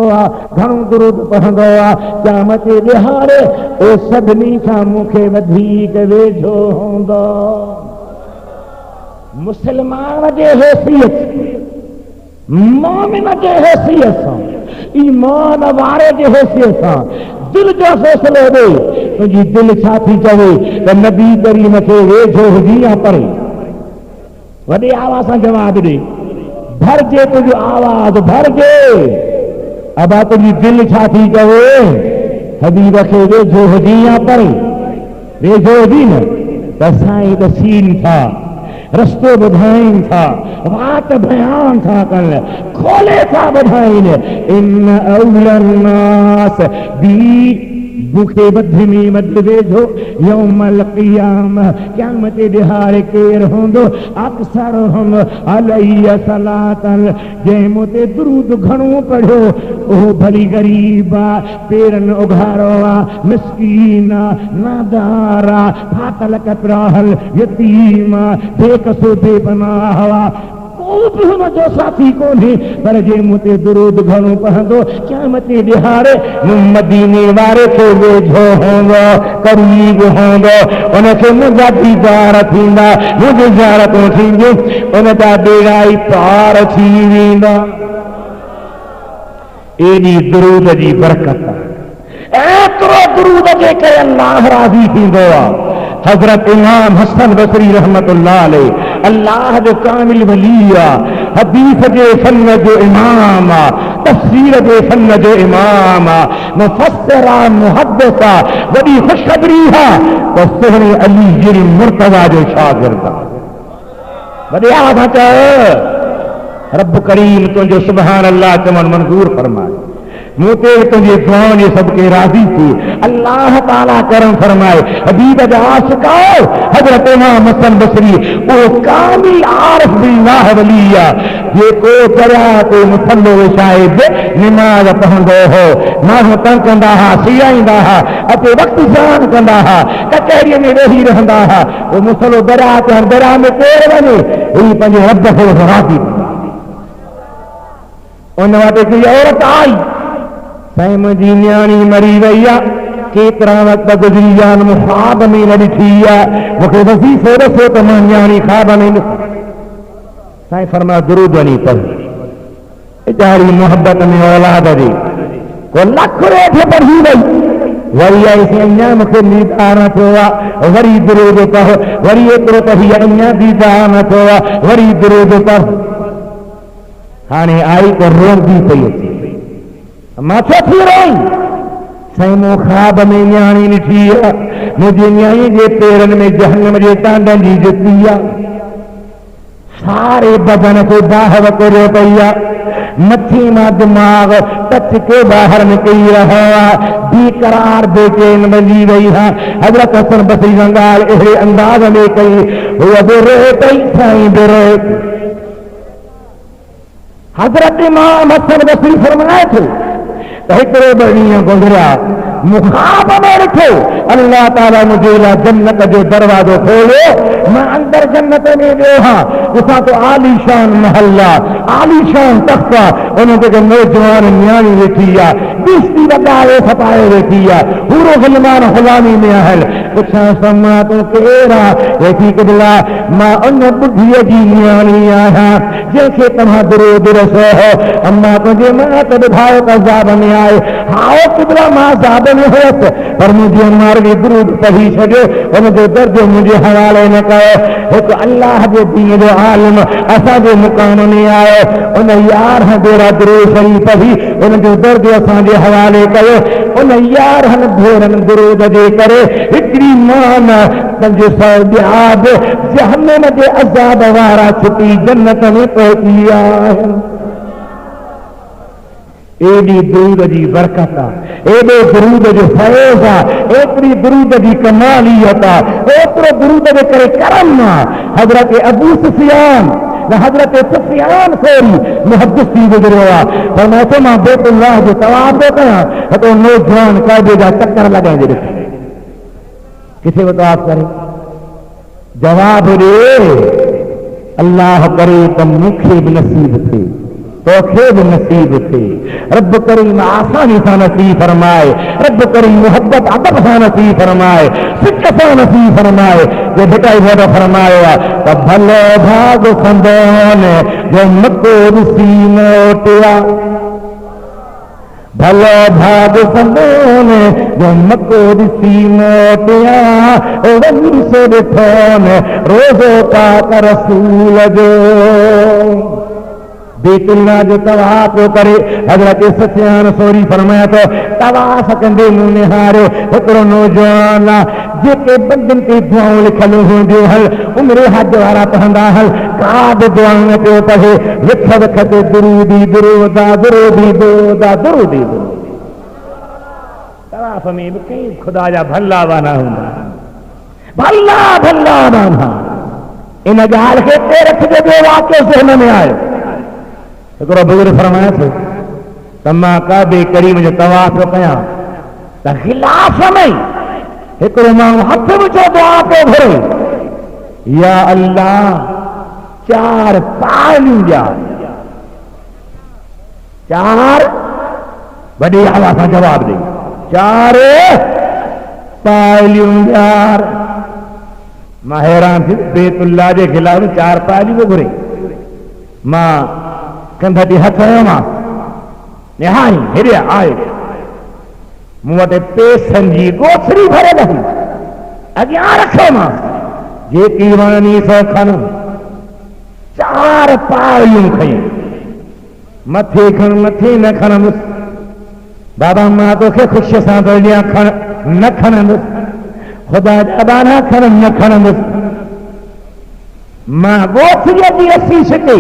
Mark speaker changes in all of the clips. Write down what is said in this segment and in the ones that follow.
Speaker 1: घणो दुरूद पढ़ंदो आहे क़यामत जे ॾिहाड़े ओ सभिनी खां मूंखे वधीक वेझो हूंदो। मुस्लमान जे हैसियत मोमिन जे हैसियत सां ईमान वारे जे हैसियत सां दिल जो फ़ैसिलो ॾे तुंहिंजी दिल छा थी चवे त नबी करीम खे वेझो हुजी या परे। वॾे आवाज़ सां जवाब ॾे भरजे तुंहिंजो आवाज़ भरजे अबा तुंहिंजी दिल छा थी चवे हबीब खे वेझो हुजी या परे। वेझो हुजी न त साईं त सीन था रस्तो ॿुधाइनि था बात बयान था कनि खोले था ॿुधाइनि इन अवलन नास बी मूंखे वध में वध वेझो यौमल क़ियामह क़यामत जे ॾिहाड़े केरु हूंदो अक्सर हम अलैहि सलातन जंहिं मूं ते दुरूद घणो पढ़ियो उहो भली ग़रीब आहे पेरनि उघाड़ो आहे मिस्कीन आहे नादार आहे फाटल कतराहल यतीम आहे बेकसो बेपनाह आहे को जो साथी कोन्हे पर जे मूं ते दुरूद घणो पढ़ंदो क़यामत जे ॾिहाड़े मूं मदीने वारे खे वेझो हूंदो क़रीब हूंदो उनखे मुंहिंजा दीदार थींदा मुंहिंजी ज़ियारतूं थींदियूं उन जा बेड़ा ई पार थी वेंदा। एॾी दुरूद जी बरकत एतिरो दुरूद जे करे अल्लाह राज़ी थींदो आहे। हज़रत इमाम हसन बसरी रहमतुल्लाह अलैह अल्लाह जो कामिल वली आहे हदीस जे फन जो इमाम आहे तफ़सीर जे फन जो इमाम आहे मुफ़स्सिर आहे मुहद्दिस आहे वॾी ख़ुशख़बरी आहे त सुहिणे अली जिन मुर्तज़ा जो शागिर्द आहे। वॾे आवाज़ सां चओ रब करीम तुंहिंजो सुभान अल्लाह चवण मंज़ूर फरमाए मूं ते तुंहिंजे दुआउनि जे सदके राज़ी थी अल्लाह ताला करम फरमाए हबीब जा आशिक़ाओ हज़रत इमाम हसन बसरी उहो कामिल आरिफ़ बिल्लाह वली आहे जेको दरिया ते मुसल्लो विछाए निमाज़ पढ़ंदो हो माण्हू तंग कंदा हुआ सीड़ाईंदा हुआ अचे वक़्तु ज़ान कंदा हुआ कचहरीअ में वेही रहंदा हुआ उहो मुसल्लो दरिया ते दरिया में केरु वञे ही पंहिंजे रब खे राज़ी उन वटि हिकिड़ी औरत आई साईं मुंहिंजी न्याणी मरी वई आहे केतिरा वक़्त गुज़री विया आहिनि मूं ख़्वाब में न ॾिठी आहे मूंखे वज़ीफ़ो ॾिसो त मां न्याणी ख़्वाब में ॾिसां। साईं फरमायो दुरूद वञी पढ़ वीचारी मोहबत में औलाद जी को लख रेठ पढ़ी वई वरी आई सी अञा मूंखे दीदार न थियो आहे वरी दुरूद पढ़ वरी एतिरो पढ़ी अञा दीदार न थियो आहे वरी दुरूद पढ़। हाणे आई त रोंदी पई अचे मां छो थी रही साईं मूं ख़्वाब में न्याणी ॾिठी आहे मुंहिंजी न्याणी जे पेरनि में जहन्नम जे टांडनि जी जुती आहे सारे बदन खे बाहि वकोरियो पई आहे मथे मां दिमाग़ टच के ॿाहिरि निकिरी रहियो आहे बेक़रार बेचैन बणी वई आहे। हज़रत हसन बसरी सां ॻाल्हि अहिड़े अंदाज़ में कई उहा बि रोए पई साईं बि रोए हज़रत इमाम हसन बसरी फरमाए थो त हिकिड़ो ॿ ॾींहं गुज़रिया मूं ख़्वाब में ॾिठो अल्लाह ताला मुंहिंजे लाइ जन्नत जो दरवाज़ो खोलियो मां अंदरि जन्नत में वियो हां ॾिसां तो आलीशान महल आहे आलीशान तख़्त आहे उन ते नौजवान न्याणी वेठी आहे बिस्ती वॻाए फपाए वेठी आहे पूरो ग़ुलामान ग़ुलामी में आहिनि पुछां समा तूं केरु आहे वेठी किबला मां उन ॿुढीअ जी न्याणी आहियां जंहिंखे तव्हां दुरूद रसो अम्मा तुंहिंजे मां त ॿुधायो त अज़ाब में आहे हाओ किबला मां अज़ाब में हुयसि पर मुंहिंजी अम्मा खे दुरूद पढ़ी छॾियो उनजो दर्जो मुंहिंजे हवाले न कयो हिकु अल्लाह जे दीन जो आलिम असांजे मुक़ाम में आयो उन 11 भेरा दुरूद शरीफ़ पढ़ी उनजो दर्जो असांजे हवाले कयो उन 11 भेरनि दुरूद जे करे हिकिड़ी मान पंहिंजे ॿिया बि जहन्नम जे अज़ाब वारा छुटी जन्नत में पहुची आहिनि। एॾी दुरूद जी बरकत आहे एॾो दुरूद जो फैज़ आहे एतिरी दुरूद जी कमालियत आहे एतिरो दुरूद जे करे करम आहे। हज़रत अबू सुफियान हज़रत सुफियान थोरी मुहद्दिस थी गुज़रियो आहे पर मां चयो मां बैतुल्लाह जो तवाफ़ थो कयां हिकिड़ो नौजवान काइदे जा चकर लॻाईंदे ॾिठो किथे तवाफ़ करे जवाब ॾे अल्लाह करे त मूंखे बि नसीब थिए तोखे भी नसीब थे। रब करीम आसानी सा नसीब फरमाए, रब करीम मोहब्बत अदब सा नसीब फरमाए, सिक सा नसीब फरमाए। जो बेटा इधर फरमाया तो भलो भाग संदोन जो मको ऋषि मोटिया, भलो भाग संदोन जो मको ऋषि मोटिया, वही से ॾिठोन रोज़ो पाक रसूल जो। बेतुल्ला जो तवाफ करे हज़रत सफियान सोरी फरमाया तो तवाफ कंदे मुंह निहारियो हिकिड़ो नौजवान जेके बंदनि ते दुआऊं लिखल हूंदियूं हल उमिरि हज वारा पढ़ंदा हल का बि दुआऊं न पियो पढ़े विख विख ते दुरूदी दुरूदा दुरूदी दुरूदा दुरूदी दुरूदी। तवाफ में बि कई खुदा जा भला वाना हूंदा, भला भला वाना। इन ॻाल्हि खे ते रखिजे जो वाक़ियो ज़हन में आयो। हिकिड़ो बुज़ुर्ग फरमाए थो त मां काबे करीम जो तवाफ़ कयां त गिलास में हिकिड़ो माण्हू हथ विझो दुआ पियो घुरे, या अल्लाह चार पालियूं ॾिया, चार वॾी आवाज़ सां जवाब ॾे, चार पालियूं ॾियार। मां हैरान थी बेतुल्ला जे गिलास में चार पालियूं पियो घुरे। मां कंध ते हथ हयो मां निहाई हेॾे आयो, मूं वटि पैसनि जी गोथरी भरियल हुई, अॻियां रखियो मां जेकी वणनी सो खणो, चार पालियूं खयूं, मथे खण मथे न खणंदुसि, बाबा मां तोखे ख़ुशीअ सां थो ॾियां खण न खणंदुसि, ख़ुदा जा बाना खण न खणंदुसि। मां गोथरीअ जी रसी छिके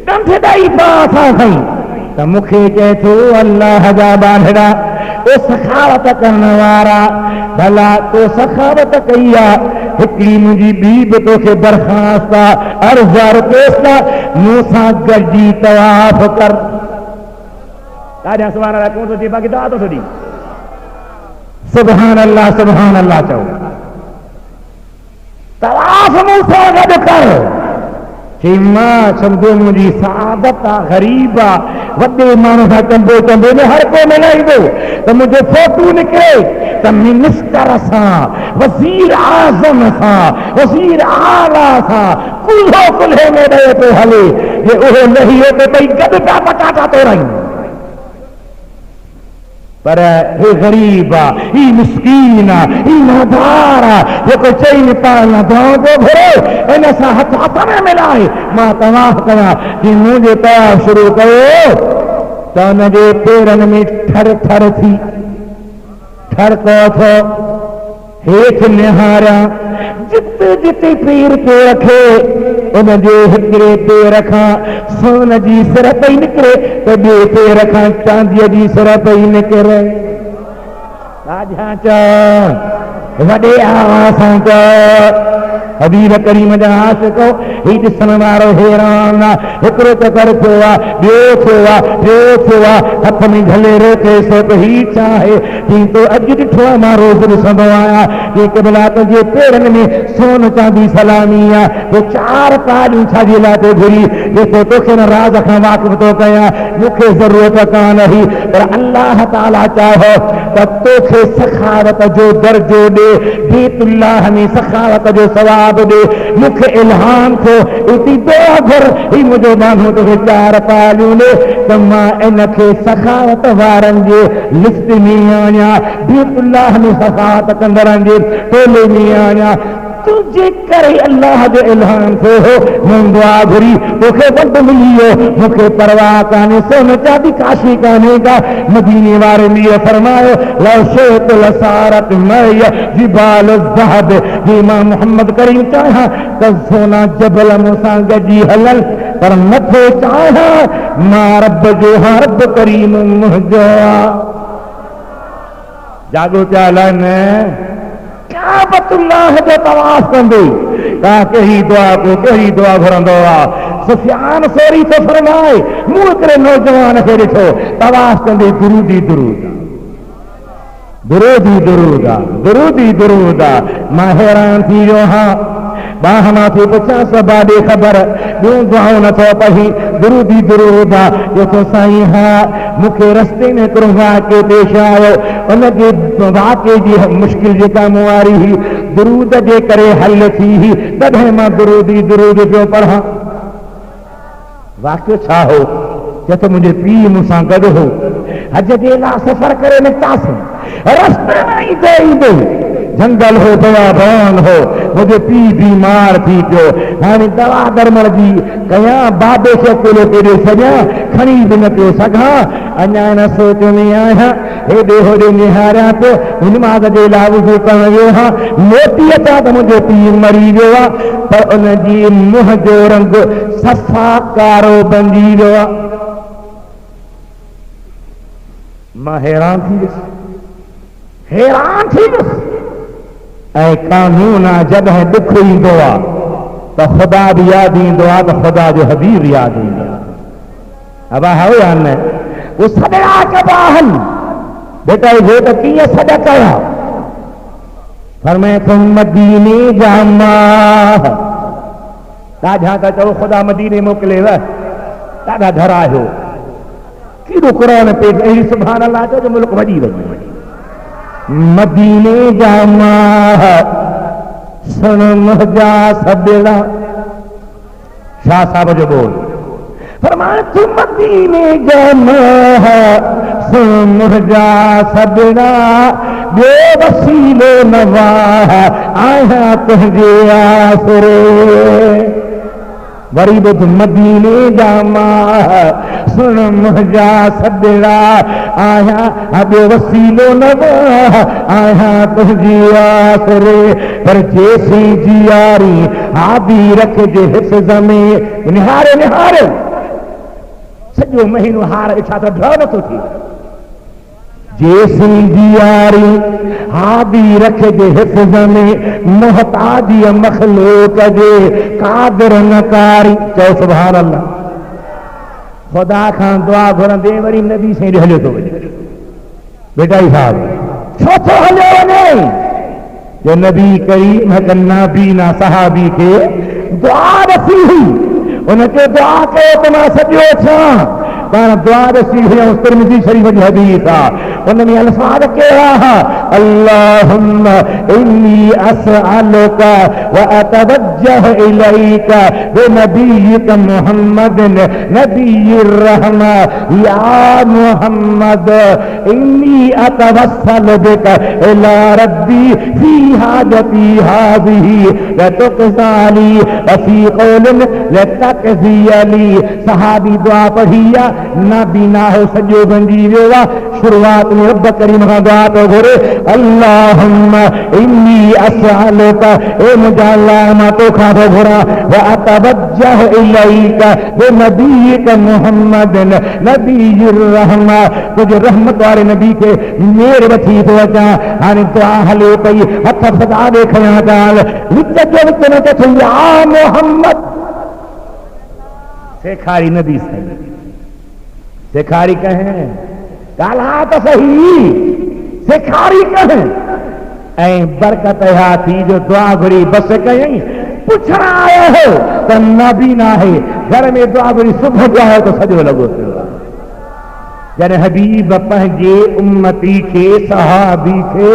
Speaker 1: कंठ ॾेई पासां खई त मूंखे चए थो अल्लाह जा बांधड़ा ओ सखावत करण वारा, भला तो सखावत कई आहे, हिकिड़ी मुंहिंजी ॿी बि तोखे दरख़्वास्त आहे, अर्ज़ रिक्वेस्ट आहे, मूं सां गॾिजी तवाफ़ कर। ॾाढा सुभाणे अलाह कोन थो थिए बाक़ी दुआ थो ॾी। सुभाणे अल्लाह चओ, तवाफ़ मूं सां गॾु कर। चई मां सम्झो मुंहिंजी सादत आहे, ग़रीब आहे, वॾे माण्हू सां चंबो चंबो में हर को मिलाईंदो त मुंहिंजो फोटू निकिरे त मिनिस्टर सां, वज़ीर आज़म सां, वज़ीर आला सां कुल्हो कुल्हे में रहे पियो हले, जे उहो लही ते भई गॾु पिया पटाटा तोड़ायूं। पर हे ग़रीब आहे, ही मिस्कीन आहे, ही नादार आहे, जेको चई न पाण दुआऊं थो घुरे इन सां हथ हथ में मिलाए मां तवाफ़ कयां। जी मुंहिंजो तवाफ़ शुरू कयो त हुनजे पेरनि में ठर ठर थी, ठरको थो हेठि निहारियां, जिते जिते पेर पे रखे उनजे हिकिड़े पेर खां सोन जी सिर पई निकिरे त ॿिए पेर खां चांदीअ जी सिर पई निकिरे। राजा चओ वॾे आवाज़ सां चओ, हबीब करीम जा आशिक़ो ही ॾिसण वारो हैरान आहे, हिकिड़ो चकर थियो आहे, ॿियो थियो आहे, टियों थियो आहे, हथ में झले रोके सो त ही छा आहे, जीअं तो अॼु ॾिठो आहे मां रोज़ ॾिसंदो आहियां कि क़िबला तुंहिंजे पेरनि में सोन चांदी सलामी आहे, तो चार पालियूं छाजे लाइ थो घुरी, जेको तोखे न राज़ खां वाक़िफ़ थो कयां, मूंखे ज़रूरत कान हुई, पर अल्लाह ताला चाहो त तोखे सखावत जो दर्जो ॾे, बेतुल्लाह में सखावत जो सवाब दे, मुखे इल्हाम थियो इती दुआ घुर, ही मुंहिंजो माण्हू तोखे चार पालियूं ॾे त मां इनखे सखावत वारनि जे लिस्ट में आहियां, बेतुल्लाह में सखावत कंदड़नि जे टोले में आहियां। तुझे करे अल्लाह जो इल्हाम थियो, मूं दुआ घुरी तोखे वंड मिली वियो, मूंखे परवाह कान्हे, सोन चांदी काशी कान्हे का। मदीने वारे में फरमायो लो शेत लसारत मय जिबाल ज़हब, जी मां मोहम्मद करीम चाहियां त सोना जबल मूंसां गॾिजी हलनि, पर नथो चाहियां मां रब जो हाँ रब करीम मुंहिंजो आहे। जागो पिया हलनि काबतुल्लाह जो तवाफ़ कंदे का कहिड़ी दुआ को कहिड़ी दुआ घुरंदो आहे। सुफियान सोरी तो फरमाए मूं हिकिड़े नौजवान खे ॾिठो तवाफ़ कंदे दुरूदी दुरूद दुरूदी दुरूद दुरूदी दुरूद, मां हैरान थी वियो हाँ बाहमा थे पुछा सबा दे खबर ॿियूं दुआऊं नथो पढ़ी दुरूदी दुरूद जो तो साईं हा मूंखे रस्ते में हिकिड़ो वाक़े पेश आयो उनजे वाक़े जी मुश्किल जेका मूं वारी हुई दुरूद जे करे हल थी हुई तॾहिं मां दुरूदी दुरूद पियो पढ़ां वाक़ियो छा हो चए तो मुंहिंजे पीउ मूंसां गॾु हो हज जे लाइ सफ़र करे निकितासीं रस्ते में ईंदे ईंदे जंगल हो बयाबान हो मुझे पीउ बीमार थी पियो हाणे दवा दरमल जी कयां बाबे खे अकेलो केॾे सॼां खणी बि न पियो सघां अञा न सोच में आहियां हेॾे होॾे निहारियां पियो निमाज़ जे लाइ वुज़ू करण वियो हा मोटी अचां त मुंहिंजो पीउ मरी वियो आहे पर उनजी मुंहं जो रंग सफ़ा कारो बणिजी वियो आहे मां हैरान थी वियुसि ऐं कानून आहे जॾहिं दुख ईंदो आहे त ख़ुदा बि यादि ईंदो आहे त ख़ुदा जो हबीब यादि ईंदो आहे अब हो या न वो सॾड़ा कबा आहिनि बेटा इहो त कीअं सॾ कया फरमाए थो मदीने जा मां ॾाढा त चओ ख़ुदा मदीने मोकिलेव ॾाढा धरायो केॾो क़ुर पेश अहिड़ी सुभान अल्लाह चओ जो मुल्क वॾी वॾी मदीने जा माह सुन मुंहिंजा सॾड़ा शाह साहब जो बोल फरमाए तू मदीने जा माह सुन मुंहिंजा सॾड़ा ॿियो वसीलो न वाह आहियां तुंहिंजे आसरे वरी ॿुध मदीने जा माह सुन मुंहिंजा सॾड़ा आहियां ॿियो वसीलो न वाह आहियां तुंहिंजी आसरे पर जेसी जियारी आबी रखजे हिफ़्ज़ में निहारे निहारे सॼो महीनो हार ॾिठा त ढह नथो थिए जेसी जियारी आबी रखजे हिफ़्ज़ में मोहताजी मखलूक जे कादिर नकारी चओ सुभान अल्लाह ख़ुदा खां दुआ घुरंदे वरी नबी साईं हलियो थो वञे बेटा साहब छो थो हलियो वञे जो नबी करीम नाबीना सहाबी खे दुआ रसी हुई उनखे दुआ कयो त मां सॼो छा पाण दुआ रसी हुई तिरमिज़ी शरीफ़ जी हदीस आहे उनमें अल्फाज कया अल्लाहुम्मा इन्नी अस्अलुका व अतवज्जह इलैका बिनबिय्यिका मुहम्मदिन नबिय्यिर रहमा या मुहम्मद इन्नी अतवस्सलु बिका इला रब्बी फी हाजती हाज़िही व तुक़ज़ाली व फी क़ौलिन लतक़ज़ियली सहाबी दुआ पढ़िया नाबीना हो सॼो बंदी वियो आहे शुरुआत में रब करीम खां दुआ तो घुरे अल्लाहुम्मा इन्नी अस्अलुका ए मुंहिंजा अल्लाह मां तोखां थो घुरां व अतवज्जह इलैका बिनबिय्यिका मुहम्मदिन नबिय्यिर रहमा तुंहिंजे रहमत वारे नबी खे मेर वठी थो अचां हाणे दुआ हले पई हथ सदा ॾेखारियां ॻाल्हि विच जो विच में चथो या मुहम्मद सेखारी नबी साईं सेखारी कहें ॻाल्हा त सही सेखारी कहें ऐं बरकत हा थी जो दुआ घुरी बस कयई पुछण आयो हो त नबी न आहे घर में दुआ घुरी सुबुह जो आयो त सॼो लॻो पियो जॾहिं हबीब पंहिंजे उम्मती खे सहाबी खे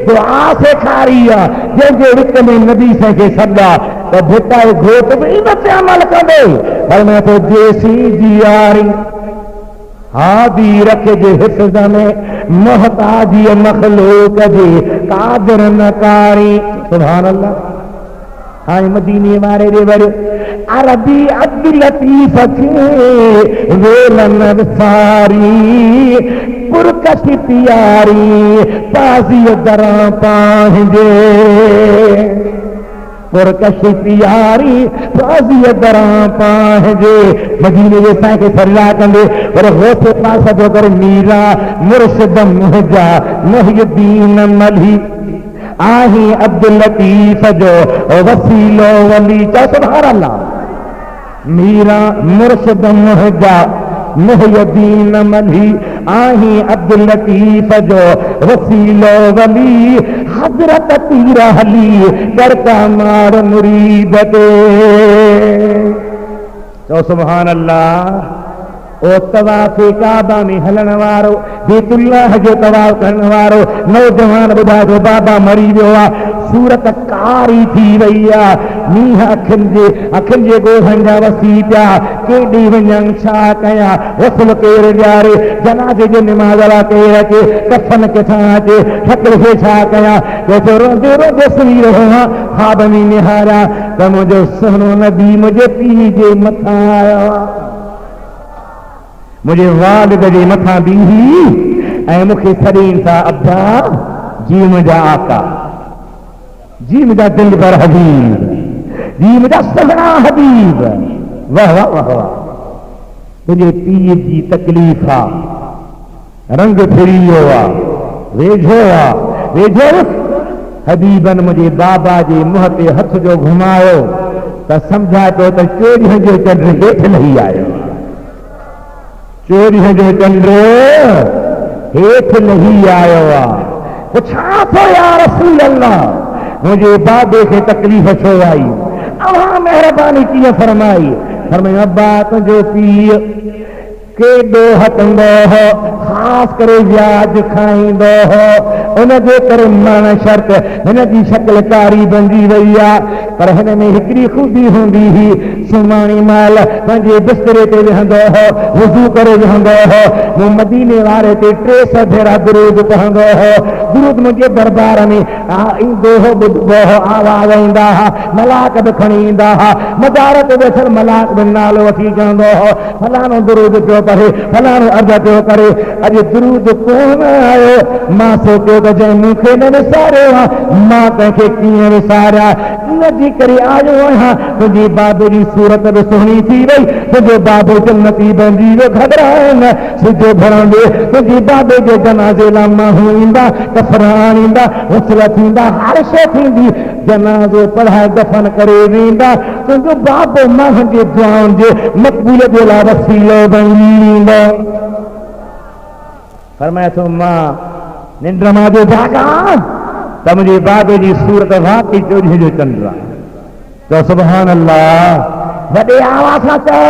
Speaker 1: दुआ सेखारी आहे जंहिंजे विच में नबी साईं खे सॾा त भिटाए घोट बि इन ते अमल कंदो पर मैं तो जेसी जियारी हादी रखजे हिफ़्ज़ में मोहताजी मखलूक जे कादिर नकारी सुभान अल्लाह हाणे मदीने वारे ॾे वरी अरबी अब्दुल लतीफ़ खे वेलन विसारी पुरकश प्यारी पाज़ी दरां पंहिंजे पुरकश प्यारी पाज़ी दरां पंहिंजे मदीने जे साईं खे सरला कंदे पर होठ पास थो करे मीरा मुर्शिद मुंहिंजा मुहियुद्दीन मली आही अब्दुल लतीफ़ जो वसीलो वली चओ सुभान अल्लाह मीरा मुर्शिद मुंहिंजा मुहियुद्दीन मली आही अब्दुल लतीफ़ जो वसीलो वली हजरत तीर हली करता मार मुरीद ते। तो सुभान अल्लाह। ओ तवाफ़े काबा में हलण वारो बैतुल्लाह जो तवाफ़ करण वारो नौजवान ॿुधा जो बाबा मरी वियो आहे, सूरत कारी थी वई आहे, मींहं अखियुनि जे ॻोढ़नि जा वसी पिया, केॾी वञनि छा कयां, वसल केरु ॾियारे, जनाज़े जे निमाज़ वारा केरु अचे, कफन किथां अचे, शक्ल खे छा कयां, वेठो रोंदे रोंदे सुम्ही रहियो आहियां, ख्वाब में निहारिया त मुंहिंजो सुहिणो नबी मुंहिंजे पीउ जे मथां आयो आहे, मुझे वालिद जे मथां बीही ऐं मूंखे सॾीनि था अब्बा जी मुंहिंजा आका, जी मुंहिंजा दिल पर हबीब, जी मुंहिंजा सुहिणा हबीब, वाह वाह वाह वाह। तुंहिंजे पीउ जी तकलीफ़ आहे, रंग फिरी वियो आहे, वेझो आहे, वेझो हबीबन मुंहिंजे बाबा जे मुंहं ते हथ जो घुमायो त सम्झा पियो त चोॾहं जो चंड हेठि लही आयो, चोॾहं जो चंड हेठि लही आयो आहे। पुछां थो या रसूल अल्लाह, मुंहिंजे बाबे खे तकलीफ़ छो आई, अव्हां महिरबानी कीअं फरमाई, फरमायो अब्बा तुंहिंजो पीउ केॾो हटंदो हो, ख़ासि करे व्याज खाईंदो हो, उनजे करे माना शर्त हिन जी शक्ल कारी बणिजी वई आहे, पर हिन में हिकिड़ी ख़ूबी हूंदी हुई, सुम्हणी महिल पंहिंजे बिस्तरे ते विहंदो हो, वुज़ू करे विहंदो हो, मूं मदीने वारे ते 300 भेरा दुरूद पढ़ंदो हो, दुरूद मुंहिंजे दरबार में ईंदो हो, ॿुधबो हो, आवाज़ ईंदा हुआ, मलाक बि खणी ईंदा हुआ, मदार ते वेठल मलाक बि नालो वठी चवंदो हो फलाणो दुरूद पियो पढ़े, फलाणो अर्ज़ पियो करे, अॼु दुरूद कोन आयो, मां सोचियो त जंहिं मूंखे न विसारियो आहे मां कंहिंखे कीअं विसारियां, इनजे करे आयो आहियां, तुंहिंजे बाबे जी सूरत बि सुहिणी थी वई, तुंहिंजो बाबो जन्नती बणिजी वियो, घबराए न, सिधो भरंदे तुंहिंजे बाबे जे जनाज़े लाइ माण्हू ईंदा, कफन आणींदा, वसल थींदा, हर शइ थींदी, जनाज़ो पढ़ाए दफ़न करे वेंदा, तुंहिंजो बाबो माण्हुनि जे दुआउनि जे मक़बूल जे लाइ वसीलो बणिजी वेंदो। फरमाए थो मां निंड मां जो जाॻां त मुंहिंजे बाबे जी सूरत वाकई 24 जो चंड आहे। तो सुभान अल्लाह, वॾे आवाज़ सां चओ,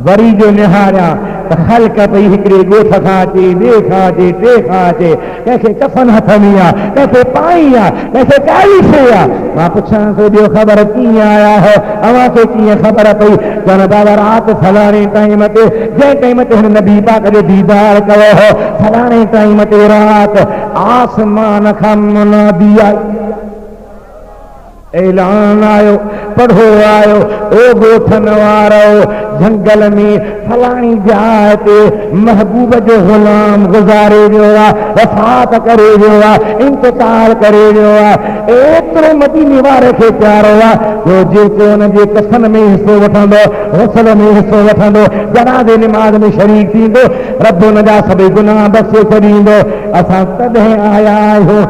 Speaker 1: वरी जो निहारियां त ख़ल्क़ पई हिकिड़े ॻोठ खां अचे, ॿिए खां अचे, टे खां अचे, कंहिंखे कफन हथ में आहे, कंहिंखे पाई आहे, कंहिंखे काई शइ आहे, मां पुछां थो ॿियो ख़बर कीअं आया हो, अव्हां खे कीअं ख़बर पई, चवनि बाबा राति फलाणे टाइम ते जंहिं टाइम ते हिन नबी पाक जो दीदार कयो हो, फलाणे टाइम ते राति आसमान खां मुनादी आई, ऐलान आयो, पढ़ो आयो, ओ ॻोठनि वारो जंगल में फलाणी जाइ ते महबूब जो ग़ुलाम गुज़ारे वियो आहे, वफ़ात करे वियो आहे, इंतकाल करे वियो आहे, एतिरो मदीने वारे खे प्यारो आहे जो जेको हुनजे कफन में हिसो वठंदो, ग़ुस्ल में हिसो वठंदो, जनाज़े निमाज़ में शरीक थींदो, रब हुनजा सभई गुनाह बख़्शे छॾींदो। असां तॾहिं आया आहियूं,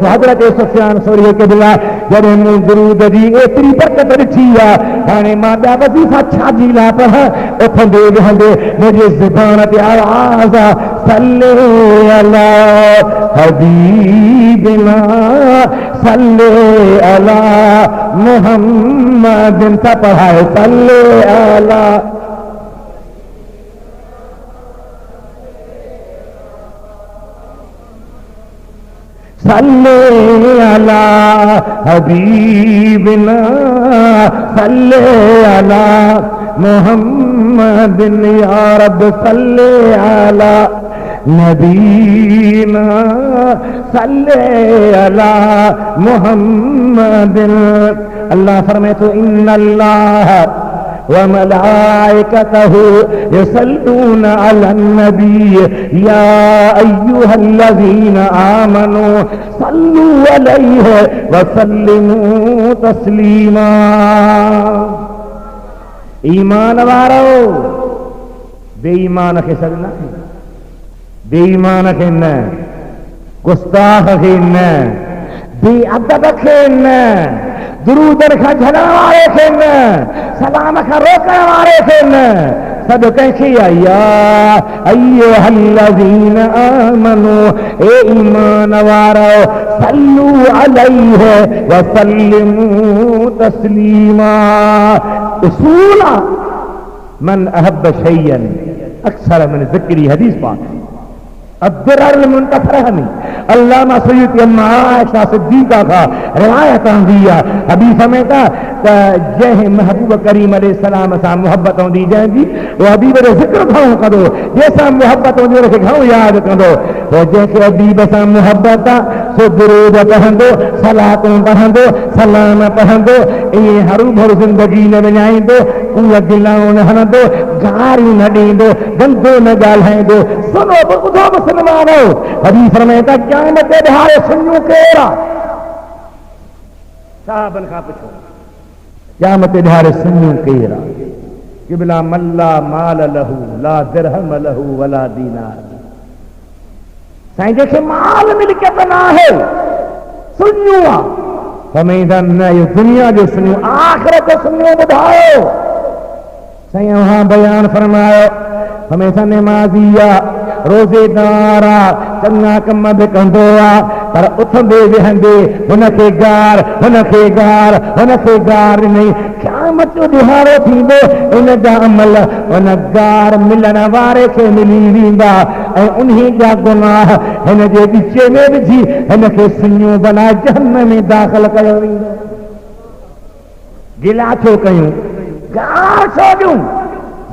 Speaker 1: हज़रत सुफ़ियान सौरी क़िबला जॾहिं मूं दुरूद जी एतिरी बरकत ॾिठी आहे, हाणे मां ॿिया वज़ीफ़ा छाजी लाइ पढ़ां, उथंदे विहंदे मुंहिंजे ज़ुबान ते आवाज़ आहे, सल्ले अला हबीबिना सल्ले अला मुहम्मदिन, सा पढ़ाए सल्ले अला, सल्ले अला हबीबिना सल्ले अला मुहम्मदिन, या रब सल्ले अला नबीना सल्ले अला मुहम्मदिन। अल्लाह फरमाए तो इन्नल्लाह व मलाइकतहु यसल्लूना अलन नबी या अय्युहल्लज़ीना आमनू सल्लू अलैहि व सल्लिमू तस्लीमा। ईमान वारो बेईमान खे सॾना, बेईमान खे न, गुस्ताख खे न, बेअदब खे न, दुरूदन खां झड़ण वारे खे न, सलाम खां रोकण वारे खे न, सब कैसे आया अय्युहल्लज़ीना आमनू ए ईमान वारो सल्लू अलैहि व सल्लिमू तस्लीमा। उसूला मन अहब्ब शैयन अक्सर मन ज़िक्री हदीस पाक अब्दुर्रल मुंतफरहमी अल्लामा सैयद अम्मा आयशा सिद्दीका का रिवायत दिया अभी समय का जह महबूब करीम अलैहिस्सलाम सा मोहब्बत होंदी जंहिंजी वो हबीब जो जिक्र खाऊं कदो जैसा मोहब्बत होंदी उनखे घणो याद कंदो वो जंहिंखे हबीब सां मोहब्बत सो दुरूद पढ़ंदो सलातूं पढ़ंदो सलाम पढ़ंदो इएं हरू भरू जिंदगी न विञाईंदो उहा गिलाऊं न हणंदो गारियूं न ॾींदो गंदो न ॻाल्हाईंदो सुनो ॿुधो मुस्लमानो हदीस फरमाए था क़यामत ते ॾिहाड़े सुञूं केरु आहे साहबनि खां पुछो क़यामत ते ॾिहाड़े सुञूं केरु आहे क़िबला मल्ला माल लहू ला दिरहम लहू वला दीनार साईं जंहिंखे माल मिल्कियत न आहे सुञूं आहे फरमाईंदा न इहो दुनिया जो सुञूं आख़िरत जो सुञूं ॿुधायो साईं वहां बयान फरमायो हमेशा नमाज़ी आहे रोज़ेदार आहे चङा कम बि कंदो आहे पर उथंदे वेहंदे हुनखे गार ॾिनई क़यामत जो ॾिहाड़ो थींदो इन जा अमल उन गार मिलण वारे खे मिली वेंदा ऐं उन्ही जा गुनाह हिन जे विच में विझी हिनखे सुञूं बनाए जहन्नम में दाख़िल कयो वेंदो। गिला छो कयूं गार छो ॾियूं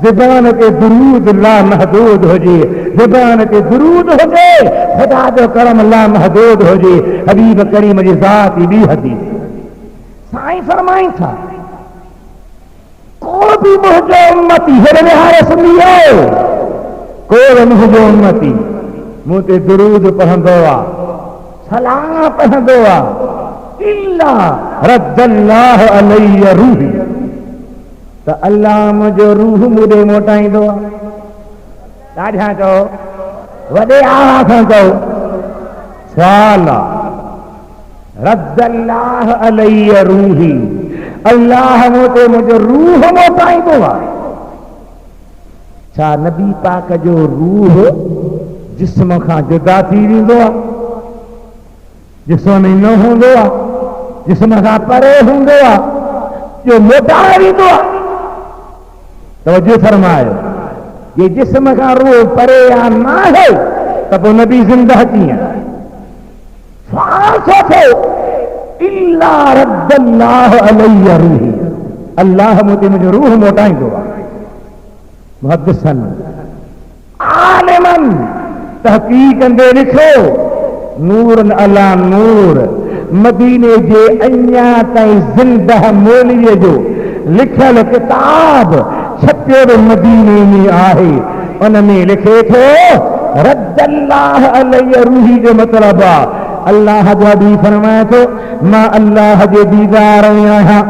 Speaker 1: ज़बान ते दुरूद ला महदूद हुजे ज़बान ते दुरूद हुजे खुदा जो करम ला महदूद हुजे हबीब करीम जी ज़ात ई ॿी हदीस साईं फरमाइनि था को बि मुंहिंजो उम्मती हेॾे विहारे सुम्ही आयो को बि मुंहिंजो उम्मती मूं ते दुरूद पढ़ंदो आहे सलाम पढ़ंदो आहे इल्ला रद्दल्लाहु अलैहि रूही तो अल्लाह मुझो रूह मुझे मोटाईंदो ॾाढा चओ वॾे आवाज़ सां चओ सवाल रद्दल्लाह अलैहि रूही अल्लाह मूंते मुझो रूह मोटाईंदो आहे छा नबी पाक जो रूह जिस्म खां जुदा थी वेंदो आहे जिस्म में न हूंदो आहे जिस्म खां परे हूंदो आहे जो मोटाए वेंदो आहे तवज्जो फरमायो ये जिस्म का रूह परे या ना है तब वो नबी जिंदा कीअं सोचो इल्ला रद्दल्लाहु अलैहि रूही अल्लाह मूंते मुंहिंजो रूह मोटाईंदो आहे मुहद्दिसन आलिमन तहक़ीक़ कंदे लिखो नूरन अला नूर मदीने जे अञा ताईं ज़िंदा मौलवीअ जो लिखियल किताब छपियो बि मदीने में आहे उन में लिखे थो रद्दल्लाह अलैहि रूही जो मतिलबु आहे अल्लाह जो हबीब फरमाए थो मां अल्लाह जे दीदार में आहियां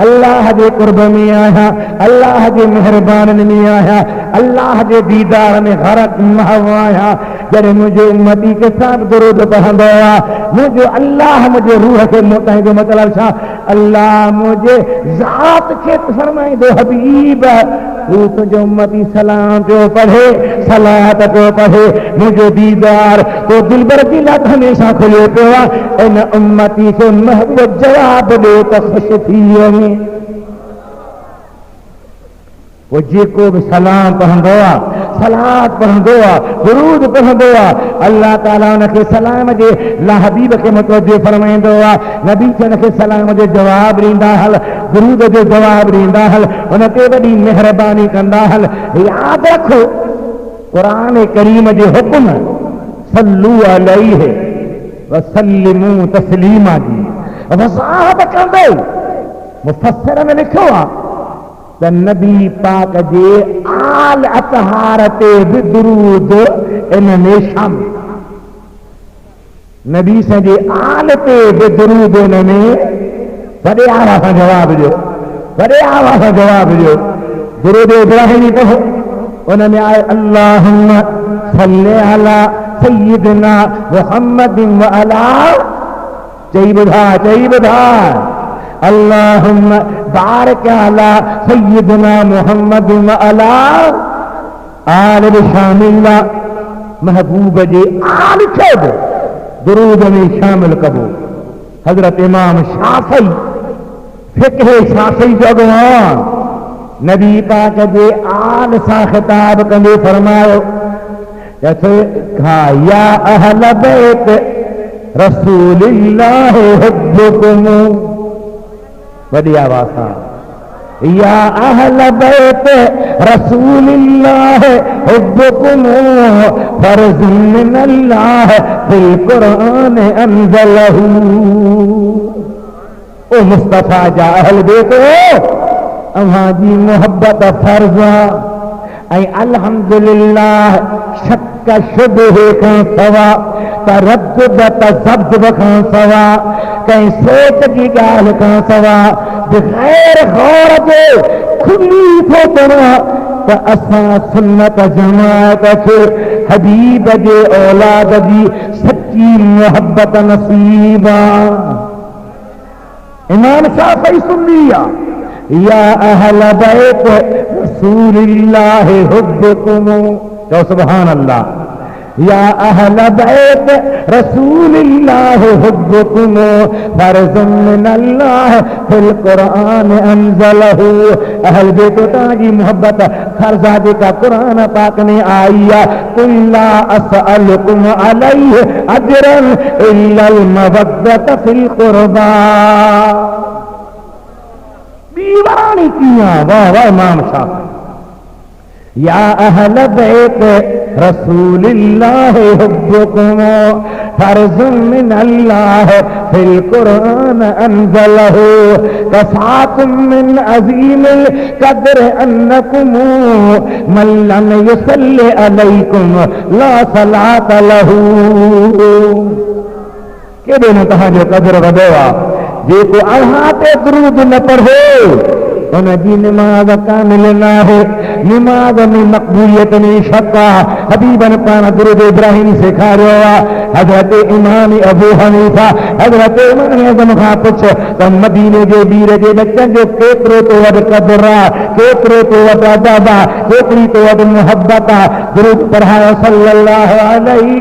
Speaker 1: अल्लाह जे कुर्ब में आहियां अल्लाह जे मेहरबानी में आहियां अल्लाह जे दीदार में गरक महव आहियां जॾहिं मुंहिंजे उम्मती के साथ दुरूद पढ़ंदो आहे मुंहिंजो अल्लाह मुंहिंजे रूह खे मोटाईंदो मतिलबु छा अल्लाह मुंहिंजे ज़ात खे फरमाईंदो हबीब तू तुंहिंजो उम्मती सलाम पियो पढ़े सलात पियो पढ़े मुंहिंजो दीदार तो दिलबर जी लाइ हमेशह खुलियो पियो आहे इन उम्मती खे महबूब जवाब ॾियो त ख़ुशि थी वञे वो जेको भी सलाम पढ़ंदो आहे सलात पढ़ंदो आहे दुरूद पढ़ंदो आहे अल्लाह ताला उनखे सलाम जे ला हबीब खे मुतवजो फरमाईंदो आहे नबी खे उनखे सलाम जो जवाब ॾींदा हल दुरूद जो जवाब ॾींदा हल उन ते वॾी महिरबानी कंदा हल यादि रखो क़ुरान करीम जे हुकुम सल्लू अलैहि व सल्लिमू तस्लीमा जी वज़ाहत कंदो मुफ़स्सिर में लिखो आहे त नबी पाक जे आल अतहार ते बि दुरूद इन में शामिल नबी जे आल ते बि दुरूद इन में वॾे आवाज़ सां जवाब ॾियो वॾे आवाज़ सां जवाब ॾियो दुरूद इब्राहिमी पढ़ो उन में आए अल्लाहुम्मा सल्ली अला सय्यिदना मुहम्मदिन व अला चई ॿुधा अल्लाहुम्मा बारिक अला सय्यिदना मुहम्मद व अला आल बि शामिल महबूब जे आल खे बि दुरूद में शामिल कबो। हजरत इमाम शाफी फिक्र शाफी जो अॻवान नबी पाक जे आल सां ख़िताब कंदे फरमायो या अहल बैत रसूलिल्लाह हुब्बुकुम, वॾी आवाज़ सां, या अहल बैत रसूलिल्लाह हुब्बुकुम फर्ज़ुन मिनल्लाह फिल कुरान अंज़लहू। ओ मुस्तफा जा अहल बैत अव्हां जी मोहब्बत फर्ज़ ऐं अल्हम्दुलिल्लाह शक शुबहे खां सवा तरद्दुद तज़ब्ज़ुब खां सवा कंहिं सोच जी ॻाल्हि खां सवा बग़ैर गौर जे खुली थो चवां त असां सुन्नत जमात खे हबीब जे औलाद जी सच्ची मोहब्बत नसीब आहे। इमाम शाफ़ी सुन्नी आहे। या अहल बैत रसूलिल्लाह हुब्बुकुम, चओ सुभान अल्लाह। या अहल बैत रसूलिल्लाह हुब्बुकुम फर्ज़ुन मिनल्लाह फिल कुरान अंज़लहू। अहल बैत तव्हांजी मोहब्बत फर्ज़ जेका कुरान पाक में आई आहे। कुल ला असअलुकुम अलैहि अजरन इल्लल मवद्दत फिल कुर्बा। दीवानी किया वाह वाह इमाम शाफी। या अहल बैत रसूलिल्लाह हुब्बुकुम फर्ज़ुन मिनल्लाह फिल कुरान अंज़लहू कफ़ाकुम मिन अज़ीमिल क़द्र अन्नकुम मन लम युसल्लि अलैकुम ला सलात लहू। केॾे न तव्हांजो क़द्र वॾो आहे। जेको अल्लाह ते दुरूद न पढ़े उन जी निमाज़ कामिल न आहे। निमाज़ में मक़बूलियत में शक आहे। हबीबन पाण दुरूद इब्राहिम सेखारियो आहे। हज़रत इमाम अबू हनीफा हज़रत इमाम आज़म खां पुछ त मदीने जे वीर जे बच्चनि जो केतिरो तो वॾो क़द्र आहे, केतिरो तो वॾो अदब आहे, केतिरी तो वॾी मोहब्बत आहे। दुरूद पढ़ायो सल्लल्लाहु अलैहि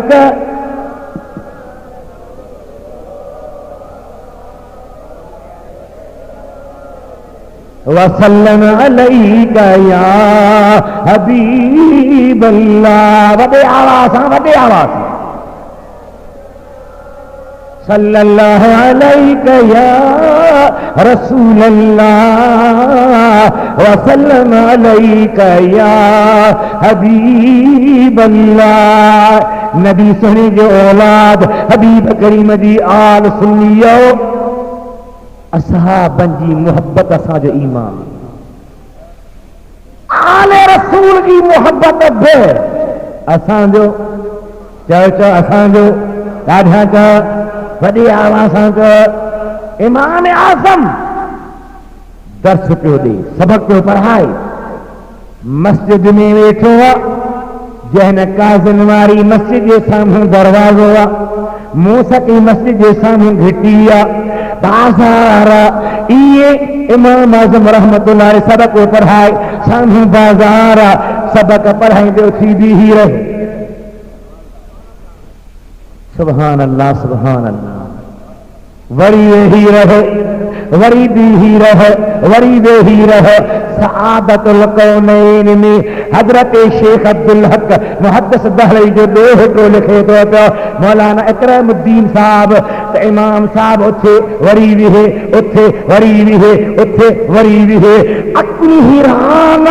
Speaker 1: वसल्लम अलैका या हबीब अल्लाह। वॾे आवाज़ सां, वॾे आवाज़ सां सल्लल्लाहु अलैका या रसूल अल्लाह वसल्लम अलैका या हबीब अल्लाह। नबी सुने जो औलाद हबीब करीम जी आल सुनियो। असहाबन जी मोहब्बत असांजो ईमान। आले रसूल की मोहब्बत बि असांजो, चओ चओ असांजो, ॾाढा चओ, वॾी आवाज़ सां चओ। इमाम आज़म दर्स पियो ॾे, सबक पियो पढ़ाए, मस्जिद में वेठो आहे। जंहिं काज़िन वारी मस्जिद जे साम्हूं दरवाज़ो आहे, मूसकी मस्जिद जे साम्हूं घिटी आहे, बाज़ार इहे इमाम आज़म रहमतुल्लाह अलैहि सबक पढ़ाए साम्हूं बाज़ार सबक पढ़ाईंदो थी बीही रहे। सुभान अल्लाह सुभान अल्लाह। वरी वेही रहे, वरी बीही रहे, वरी वेही रहे। सआदतुल कौनैन में हजरत शेख अब्दुल हक मुहद्दिस दहलवी जो ॾोहिटो लिखे थो पियो मौलाना इकरामुद्दीन साहब त इमाम साहब उथे वरी विहे, उथे वरी विहे, उथे वरी विहे। अकुल हैरान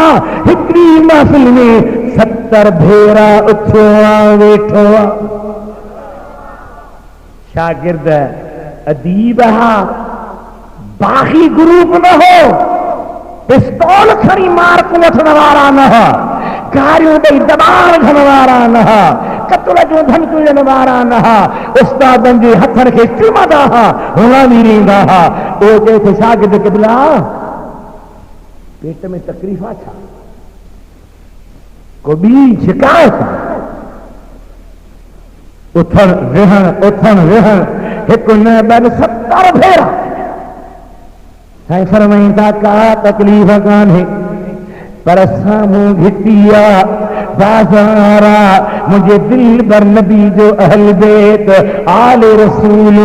Speaker 1: हिकिड़ी महफ़िल में 70 भेरा उथियो आहे, वेठो आहे। शागिर्द अदीब हा, बाक़ी ग्रुप न हो, पिस्तौल खणी मार्क वठण वारा न हा, गारियूं ॾेई दॿाण थियण वारा न हा, कतल जूं धमकियूं ॾियण वारा न हा, उस्तादनि जे हथनि खे चुमंदा हा, गुलामी ॾींदा हा। उहो चए थो शागिर्द क़िबला पेट में तकलीफ़ आहे छा, को ॿी शिकायत? उथण विहण हिकु न ॿ 70 भेरा। साईं फरमाईंदा का तकलीफ़ कान्हे, पर साम्हूं घिटी आहे, बाजारा मुझे दिल बर नबी जो अहल बेत आले रसूल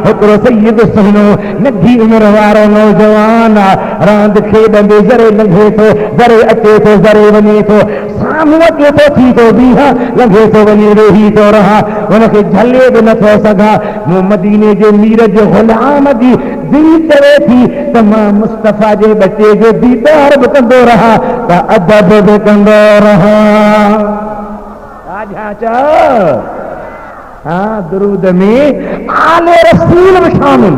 Speaker 1: हिकिड़ो सैयद सुहिणो नंढी उमिरि वारो नौजवान रांदि खेॾंदे ज़रे लंघे थो ज़रे अचे थो ज़रे वञे थो साम्हूं अचे थो थी थो बीह लंघे थो वञे वेही थो रहां हुनखे झले बि नथो सघां मूं मदीने जे मीर जे ग़ुलाम जी दिलि चवे थी त मां मुस्तफ़ा जे बचे जो दीदार बि कंदो रहां त अदब बि कंदो रहां हाँ दुरूद में आले रसूल में शामिल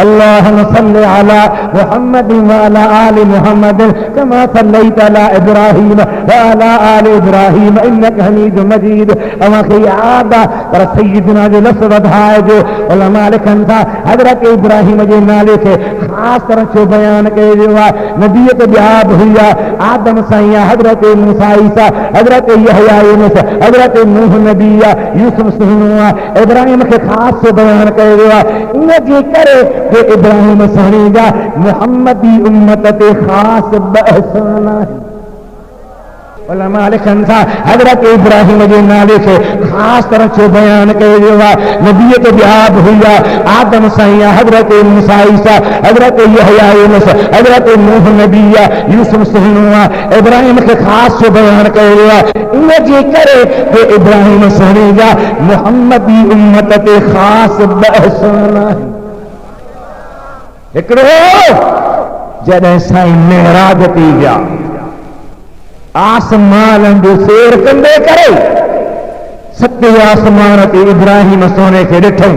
Speaker 1: अल्लाहुम्मा सल्लि अला मुहम्मद व अला आलि मुहम्मद कमा सल्लैता अला इब्राहीम व अला आलि इब्राहीम इन्नका हमीदुम मजीद। अवांखे याद आहे पर सैयदना जो लफ़्ज़ वधाए जो उलमा लिखनि था हज़रत इब्राहीम जे नाले खे ख़ासि तरह जो बयानु कयो वियो आहे। नबीअत ॿिया बि हुई आहे आदम साईं आहे हज़रत मूसा ईसा हज़रत यहया यूनुस हज़रत नूह नबी आहे यूसुफ सुहिणो आहे इब्राहीम खे ख़ासि बयानु कयो वियो आहे। इनजे करे कि इब्राहिम साईं जा मुहम्मदी उम्मत ते ख़ासि ॿ एहसान आहिनि। उलमा लिखनि था हज़रत इब्राहिम जे नाले खे ख़ासि तरह जो बयानु कयो वियो आहे। नबीअत ॿिया बि हुई आहे आदम साईं आहे हज़रत मूसा ईसा हज़रत यहया यूनुस हज़रत नूह नबी आहे यूसुफ सुहिणो आहे इब्राहिम खे ख़ासि जो बयानु कयो वियो आहे। इनजे करे कि इब्राहिम साईं जा मुहम्मदी उम्मत ते ख़ासि ॿ एहसान आहिनि। हिकिड़ो जॾहिं साईं मेराज थी विया आसमान जो सैर कंदे करे सते आसमान ते इब्राहिम सोने खे ॾिठो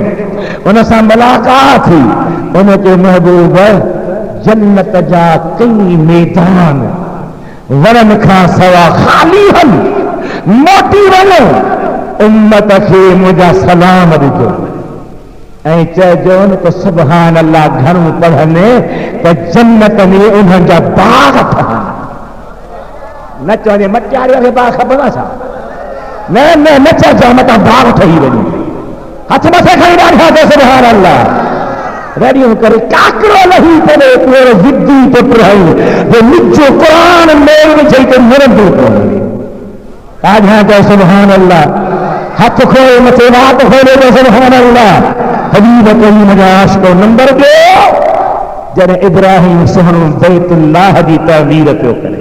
Speaker 1: उन सां मुलाक़ात थी उनखे महबूब जन्नत जा कई मैदान वरनि खां सवा ख़ाली आहिनि मोटी वञो उम्मत खे मुंहिंजा सलाम ॾिजो ऐं चइजो त सुभान अल्लाह घणो पढ़नि त जन्नत में उन्हनि जा बाग ठहनि न चवंदे मटियारे खे बाग खपंदो आहे छा न न न चइजो मथां बाग ठही वञे हथ मथे खणी ॾाढा त सुभान अल्लाह रेडियो करे काकरो लही पवे तूं ज़िद्दी पुट रही जो निजो क़ुरान मेल में चई त निरंदो ॾाढा त सुभान अल्लाह हथ खोले मथे वात खोले त सुभान अल्लाह हबीब करीम जा आशिक़ो नंबर ॿियो जॾहिं इब्राहिम सुहिणो बैतुल्लाह जी तामीर पियो करे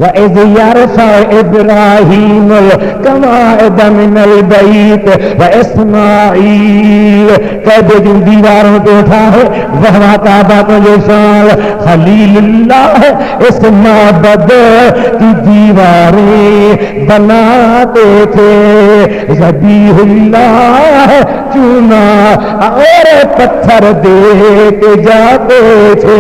Speaker 1: وَإِذْ يَرْفَعُ إِبْرَاهِيمُ الْقَوَاعِدَ مِنَ الْبَيْتِ وَإِسْمَاعِيلُ कबे जूं दीवारों पे उठा है वहाँ काबा को जो साल खलीलुल्लाह इस माबद की दीवारें बनाते थे ज़बीहुल्लाह चूना और पत्थर दे के जाते थे।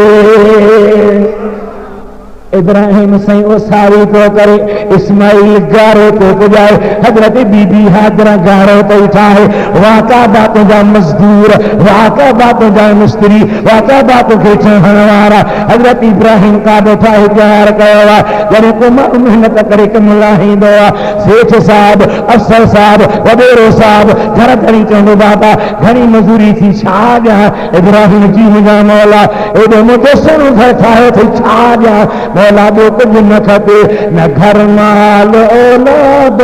Speaker 1: इब्राहिम साईं उसारी तो करे इस्माइल गारो तो पुजाए हजरत बीबी हाजरा गारो तो उठाए वाका बातों जा मजदूर वाका बातों जा मिस्त्री वाका बातों के ठहण वारा हजरत इब्राहिम का बैठाए तैयार कयो जॾहिं को मेहनत करे कम लाहींदो आहे सेठ साहब अफसर साहब वॾेरो साहब घर खणी चवंदो बाबा घणी मज़ूरी थी छा ॾियां इब्राहिम जी मुंहिंजा मौला एॾो मुजस्सम घर ठाहियो थी छा ॾियां मौला ॿियो कुझु न खपे न घर माल औलाद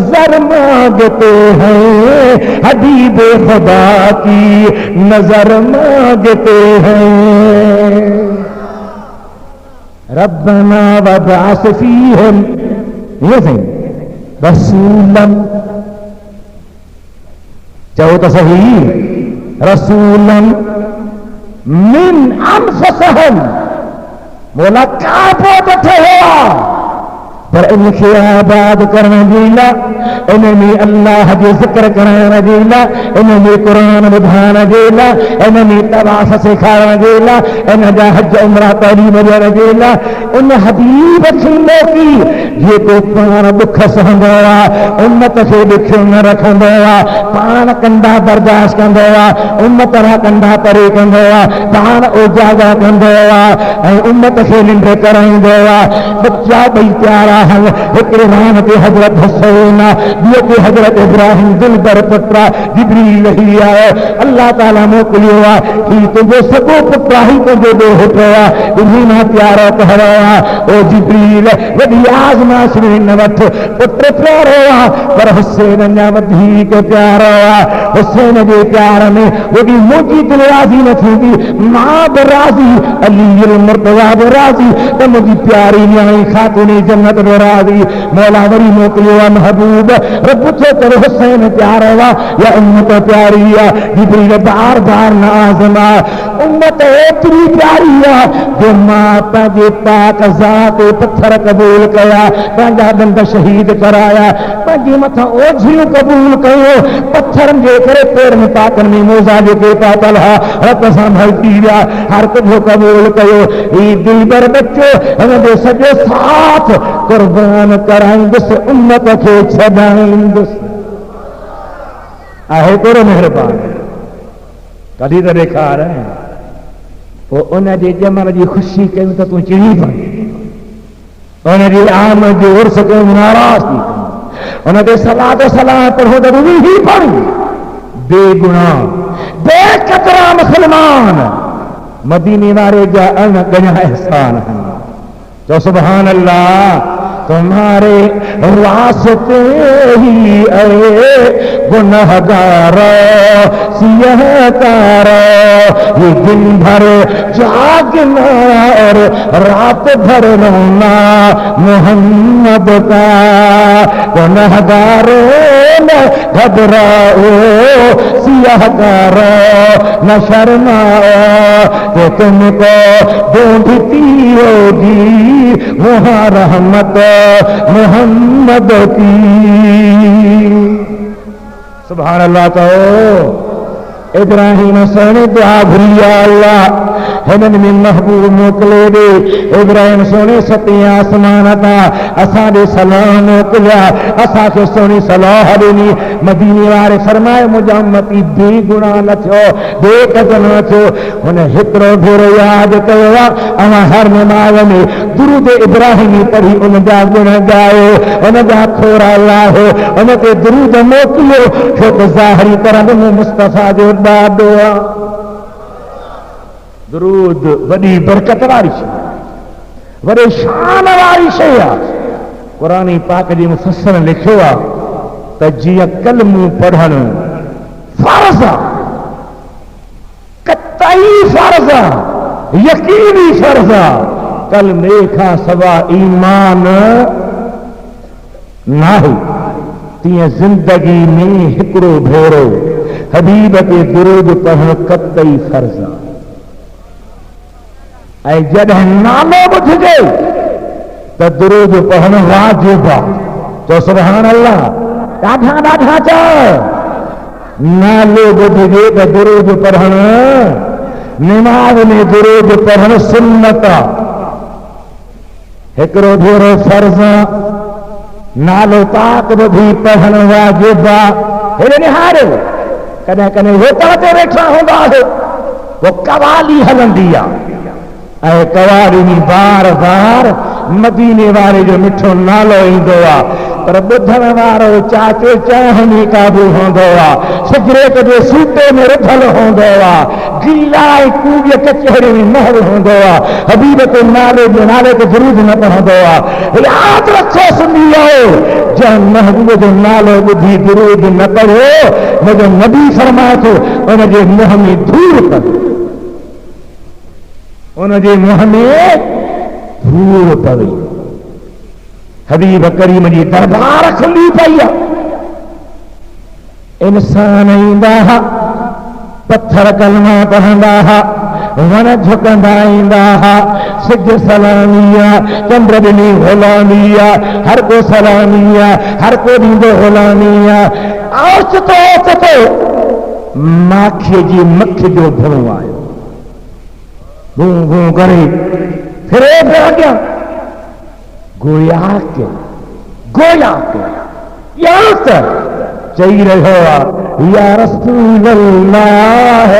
Speaker 1: ज़र मांगते हैं हबीब खुदा की नजर मांगते हैं रब्बना वबअस फीहिम ये सही रसूलन चहो तो सही रसूलन मिन अनफुसिहिम मोला का पोत हुआ पर इनके आबाद करने जीला इनमें अल्लाह जो जिक्र कराने जीला इनमें कुरान बुधाने जीला इनमें तवाफ सिखाने जीला इन जा हज उमरा तालीम ॾियण जीला उन हबीब थींदो की जेको पाण दुख सहंदो आहे उम्मत खे ॾुखियो न रखंदो आहे पाण कंधा बर्दाश्त कंदो आहे उम्मत जा कंधा परे कंदो आहे पाण उजागा कंदो आहे ऐं उम्मत खे निंड कराईंदो आहे बच्चा ॿई प्यारा पहल हिकिड़े राम ते हज़रत हुसैन, ॿिए ते हज़रत इब्राहिम दिलबर पुट जिब्रील लही आयो, अल्लाह ताला मोकिलियो आहे, ही तुंहिंजो सॻो पुट आहे, ही तुंहिंजो ॾोह पियो आहे, इन्ही मां प्यारो कहिड़ो आहे। ओ जिब्रील वॾी आज़माइश में न वठ, पुट प्यारो आहे पर हुसैन अञा वधीक प्यारो आहे। हुसैन जे प्यार में वॾी मुंहिंजी दिलि राज़ी न थींदी, मां बि राज़ी, अली मुर्तज़ा बि राज़ी, त मुंहिंजी प्यारी न्याणी ख़ातून जन्नत बि राज़ी। मौला वरी मोकिलियो आहे महबूब, रब छो करे हुसैन प्यारो आहे या उम्मत प्यारी आहे। जिब्रील बार बार न आज़मा, उम्मत एतिरी प्यारी आहे जो मां पंहिंजे पाक ज़ात पत्थर क़बूल कया, पंहिंजा दंद शहीद कराया, पंहिंजे मथां ओझियूं क़बूल कयो, पत्थरनि जे करे पेरनि पाकनि में मोज़ा जेके पातल हा रत सां भरिजी विया, हर कुझु क़बूल कयो। ही दिलबर बच्चो हिनजो सॼो साथ क़ुर्बान कराईंदुसि, उम्मत खे छॾाईंदुसि। आहे तोरो महिरबान, कॾहिं त ॾेखार। पोइ उन जे ॼमण जी ख़ुशी कयूं त तूं चिड़ी पई, उनजी आमद जो उर्स कयूं नाराज़ थी, उन ते सलात सलाम पढ़ो त रुवी ही पढ़। बेगुनाह बेकतरा मुसलमान मदीने वारे जा अणगणा एहसान हैं। तो सुभान अल्लाह, तुम्हारे वास्ते ही गुनहगार सियहकार, ये दिन भर जागना और रात भर रोना मोहम्मद का। गुनहगारों न घबराओ सियहकार, न शर्माओ कि तुमको ढूंढती होगी वहाँ रहमत मोहम्मद की। सुभान अल्लाह। कहो इब्राहिम सोने दुआ घुरी, अल्लाह हिननि में महबूब मोकिले ॾे। इब्राहिम सोने सतें आसमान तां असांखे सलाम मोकिलिया, असांखे सोनी सलाह ॾिनी। मदीने वारे फरमाए मुंहिंजा उम्मती बेगुनाह न थियो, बेकत न थियो। हुन हिकिड़ो भेरो यादि कयो आहे, अवां हर नमाज़ में दुरूद इब्राहिमी पढ़ी उन जा गुण ॻायो, उन जा खोरा लाहो, उन ते दुरूद मोकिलियो, छो त ज़ाहिरी तरह में मुस्तफ़ा जो ॾाढो आहे। दुरूद वॾी बरकत वारी शइ, वॾे शान वारी शइ आहे। क़ुरान पाक जे मुफ़स्सिर लिखियो आहे त जीअं कलमूं पढ़णु फ़र्ज़ आहे, कतई फ़र्ज़ आहे, यकीनी फ़र्ज़ आहे, कलमे खां सवा ईमान नाहे, तीअं ज़िंदगी में हिकिड़ो भेरो हबीब ते दुरूद पढ़णु कतई फ़र्ज़ आहे। ऐं जॾहिं नालो ॿुधिजे त दुरूद पढ़णु वाजिब आहे। चओ सुभान अल्लाह। ॾाढा ॾाढा चओ, नालो ॿुधिजे त दुरूद पढ़णु, नमाज़ में दुरूद पढ़णु सुन्नत आहे, हिकिड़ो भेरो फ़र्ज़ आहे, नालो पाक ॿुधी पढ़णु वाजिब आहे। हेॾे निहारियो, कॾहिं कॾहिं होटल ते वेठा हूंदा आहियो, पोइ कवाली हलंदी आहे, ऐं कवाली में बार बार मदीने वारे जो मिठो नालो ईंदो आहे, पर ॿुधण वारो चाचो चाह में क़ाबू हूंदो आहे, सिगरेट जे सूटे में रुधल हूंदो आहे, गीला कूड़ीअ कचहरी में महल हूंदो आहे, हबीब ते नाले ते दुरूद न पढ़ंदो आहे। यादि रखो सुनियो, जंहिं महबूब जो नालो ॿुधी दुरूद न पढ़ो, मुंहिंजो नबी फरमाए थो उनजे मुंहं में धूड़ पवे, उनजे मुंहं में धूड़ पवे। हबीब करीम जी दरबार खुली पई आहे। इंसान ईंदा हुआ, पत्थर कलमा पढ़ंदा हुआ, वण झुकंदा ईंदा हुआ, सिज सलामी आहे, चंड ॾिनी ग़ुलामी आहे, हर को सलामी आहे, हर को ॾींदो ग़ुलामी आहे। ओचितो ओचितो माखीअ जी मख जो धुओं आयो, गूं गूं करे फिरे पियो अॻियां, गोया के यहाँ त चई रहियो आहे, या रसूल अल्लाह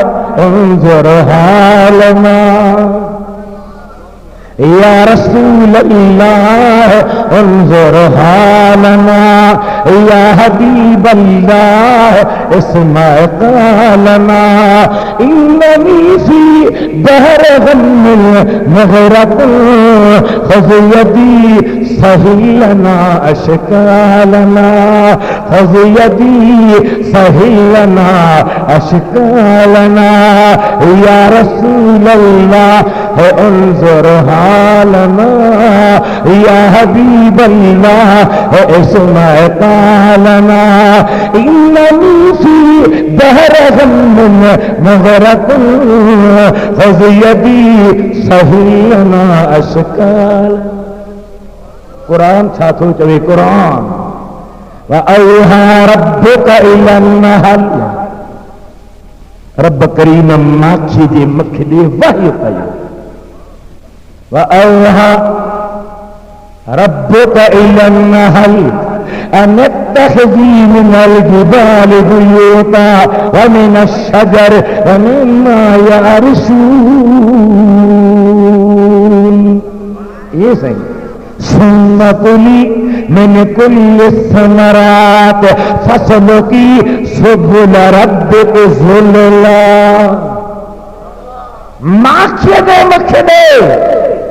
Speaker 1: उन्ज़ुर हालना, या रसूल अल्लाह उन्जुर हालना, या हबीब अल्लाह इस्मा क़ालना, इन्ननी फी दहर गम्मिल मुग़रक़ुन ख़ुज़ यदी सहिलना अशकालना, ख़ुज़ यदी सहिलना अशकालना, या रसूल अल्लाह उन्जुर हालना, या हबीब अल्लाह इस्मा क़ालना, इन्ननी फी दहर गम्मिन मुग़रक़ुन ख़ुज़ यदी सहिलना अशकालना। कुरान छा थो चवे? कुरान व औहा रब्बुका इलन नहल, रब करीम माखी जे मख ॾे वहय कयो। व औहा रब्बुका इलन नहल अन इत्तख़िज़ी मिनल जिबालि बुयूता व मिनश शजर व मिम्मा यारिशून। ये सही। सुम्मा कुली मिन कुल्लि समरात फस्लुकी सुबुल रब्बिक ज़ुलला। माखी दे मख दे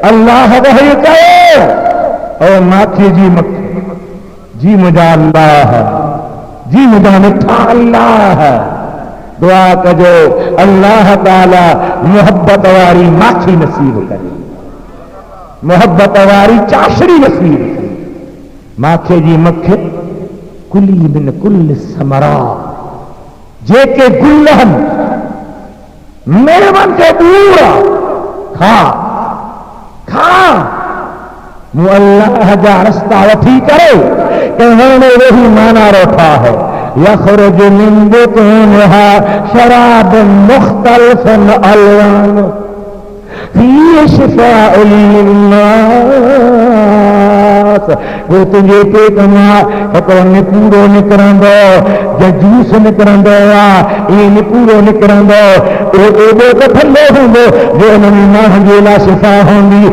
Speaker 1: अल्लाह वहय कयो, और माखी जी मख जी मुझा अल्लाह, जी मुझा मिठा अल्लाह। दुआ कजो अल्लाह ताला मोहब्बत वारी माखी नसीब करे, मोहब्बत वारी चाशरी नसीब करे। माखे जी मख कुली मिन कुल समरा, जेके गुल मेवन के पूरा खा खा मु अल्लाह जा रस्ता वठी करे तो हाणे वही माना रोठा है। यखरुज मिन बुतूनिहा शराबुन मुख्तलिफुन अलवान फी शिफाउल लिन्नास। वो तुझे पेट मां हिकिड़ो निपूरो निकिरंदो, जो जूस निकिरंदो आहे, इहे निपूरो निकिरंदो, उहो एॾो त थल्लो हूंदो जो उन में माण्हुनि जे लाइ शिफ़ा हूंदी।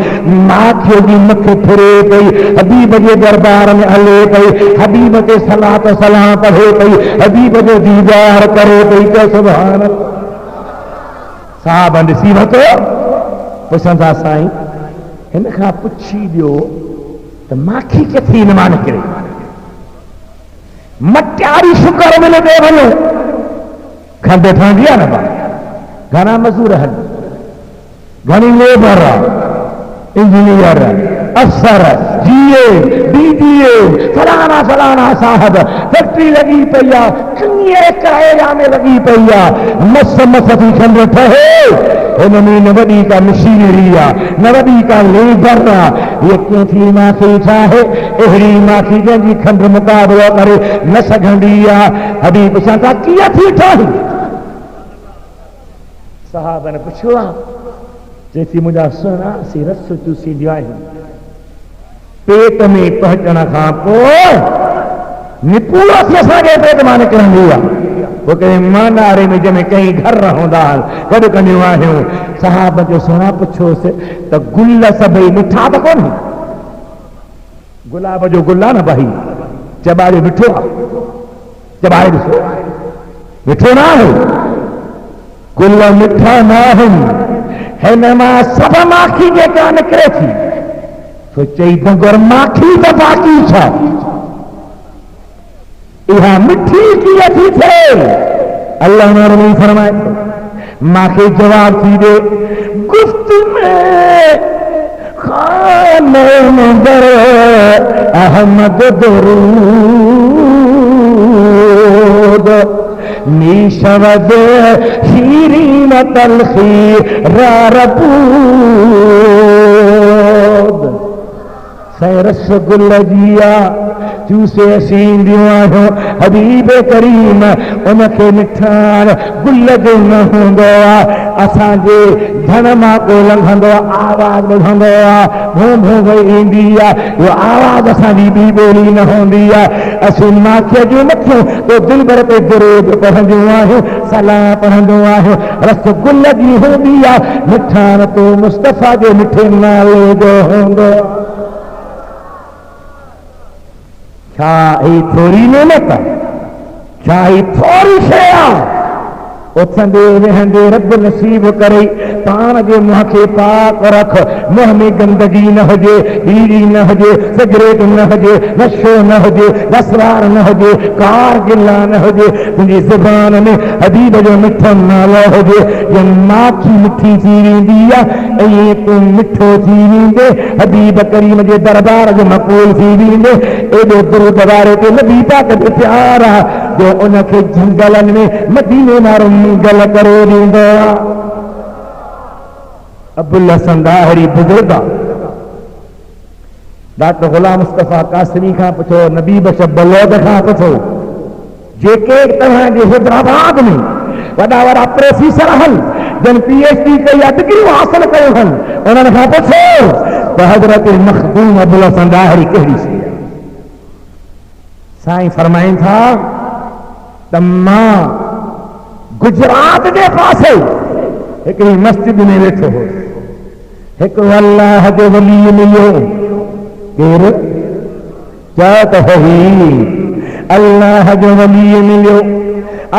Speaker 1: माखीअ जी मख फिरे पई, हबीब जे दरबार में हले पई, हबीब ते सलात सलाम पढ़े पई, हबीब जो दीदार करे पई। त सुभान अल्लाह। साहब ॾिसी वरितो, पुछंदा साईं हिन खां पुछी ॾियो त माखी किथे इन मां निकिरे? मटियारी शुकर मिले ॾे वञो, खंड ठहंदी आहे न भाई। घणा मज़दूर आहिनि, घणी लेबर आहे, इंजीनियर, अफसर, जीए, डीजीए, फलाना फलाना साहब, फैक्ट्री लगी पई आहे, किन्नी एरिया में लगी पई आहे। मस मस थी खंड ठहे, उनमें न वॾी का मशीनरी आहे, न वॾी का लेबर आहे। ये कंहिंजी माखी ठाहे, अहिड़ी माखी जंहिंजी खंड मुक़ाबलो करे न सघंदी आहे। हबीब पुछां था कीअं थी ठही? साहब ने पुछियो आहे, चेती मुंहिंजा सुहिणा असीं रस चूसींदियूं आहियूं, पेट में पहुचण खां पोइ निपूरो थी असांजे पेट मां निकिरंदी आहे। वो कंहिं मानारे में जंहिंमें कई घर रहंदा गॾु कंदियूं आहियूं। साहब जो सुहिणा पुछोसि त गुल सभई मिठा त कोन? गुलाब जो गुल आहे न भाई, चबारे मिठो आहे, चबारे ॾिसो मिठो न आहे, गुल मिठा न आहिनि। हिन मां सभु माखी जेका निकिरे थी, तो चई बगैर माखी त बाक़ी छा? इहा मिठी कीअं थी थिए? अल्लाह ने फरमाए, माखे जवाब थी दे, गुफ्त में खाने नजर अहमद दरूद नीशवद शीरीन तलखी रारपूद। सैरस गुल जिया चूसे सींदियूं आहियूं, हबीब करीम उनखे मिठाण गुल जो न हूंदो आहे। असांजे धन मां को लंघंदो आवाज़ ॿुधंदो आहे भूं भूं भई ईंदी आहे उहा आवाज़ असांजी ॿी ॿोली न हूंदी आहे असीं माखीअ जूं मथियूं तो दिल भर ते दुरूद पढ़ंदियूं आहियूं सलाह पढ़ंदियूं आहियूं रसगुल जी हूंदी आहे मिठाण तो मुस्तफ़ा जे मिठे नाले जो हूंदो छा ही थोरी नेमत छा ही थोरी शइ आहे उथंदे वेहंदे रब नसीब करे पान जे मुंह खे पाक रख मुंह में गंदगी न हुजे बीड़ी न हुजे सिगरेट न हुजे नशो न हुजे नसवार न हुजे कार गिला न हुजे तुंहिंजी ज़ुबान में हबीब जो मिठो नालो हुजे जे माखी मिठी थी वेंदी आहे ऐं तूं मिठो थी वेंदे हबीब करीम जे दरबार जो मक़बूल थी वेंदे एॾो दुरूद वारे ते नबी पाक जो प्यार आहे जो उनखे जंगलनि में मदीने माण्हू मंगल करे ॾींदो आहे अबुल हसन दाहिरी बुज़ुर्ग डॉक्टर गुलाम मुस्तफ़ा कासमी खां पुछो नबी बख्श बलोद खां पुछो जेके तव्हांजे हैदराबाद में वॾा वॾा प्रोफेसर आहिनि जन PhD कई आहे डिग्रियूं हासिल कयूं आहिनि उन्हनि खां पुछो त हज़रत मखदूम अबुल हसन दाहिरी कहिड़ी शइ आहे साईं फरमाइनि था त मां गुजरात जे पासे हिकिड़ी मस्जिद में वेठो हो हिकु अल्लाह जो वली मिलियो केरु चओ त ही अल्लाह जो वली मिलियो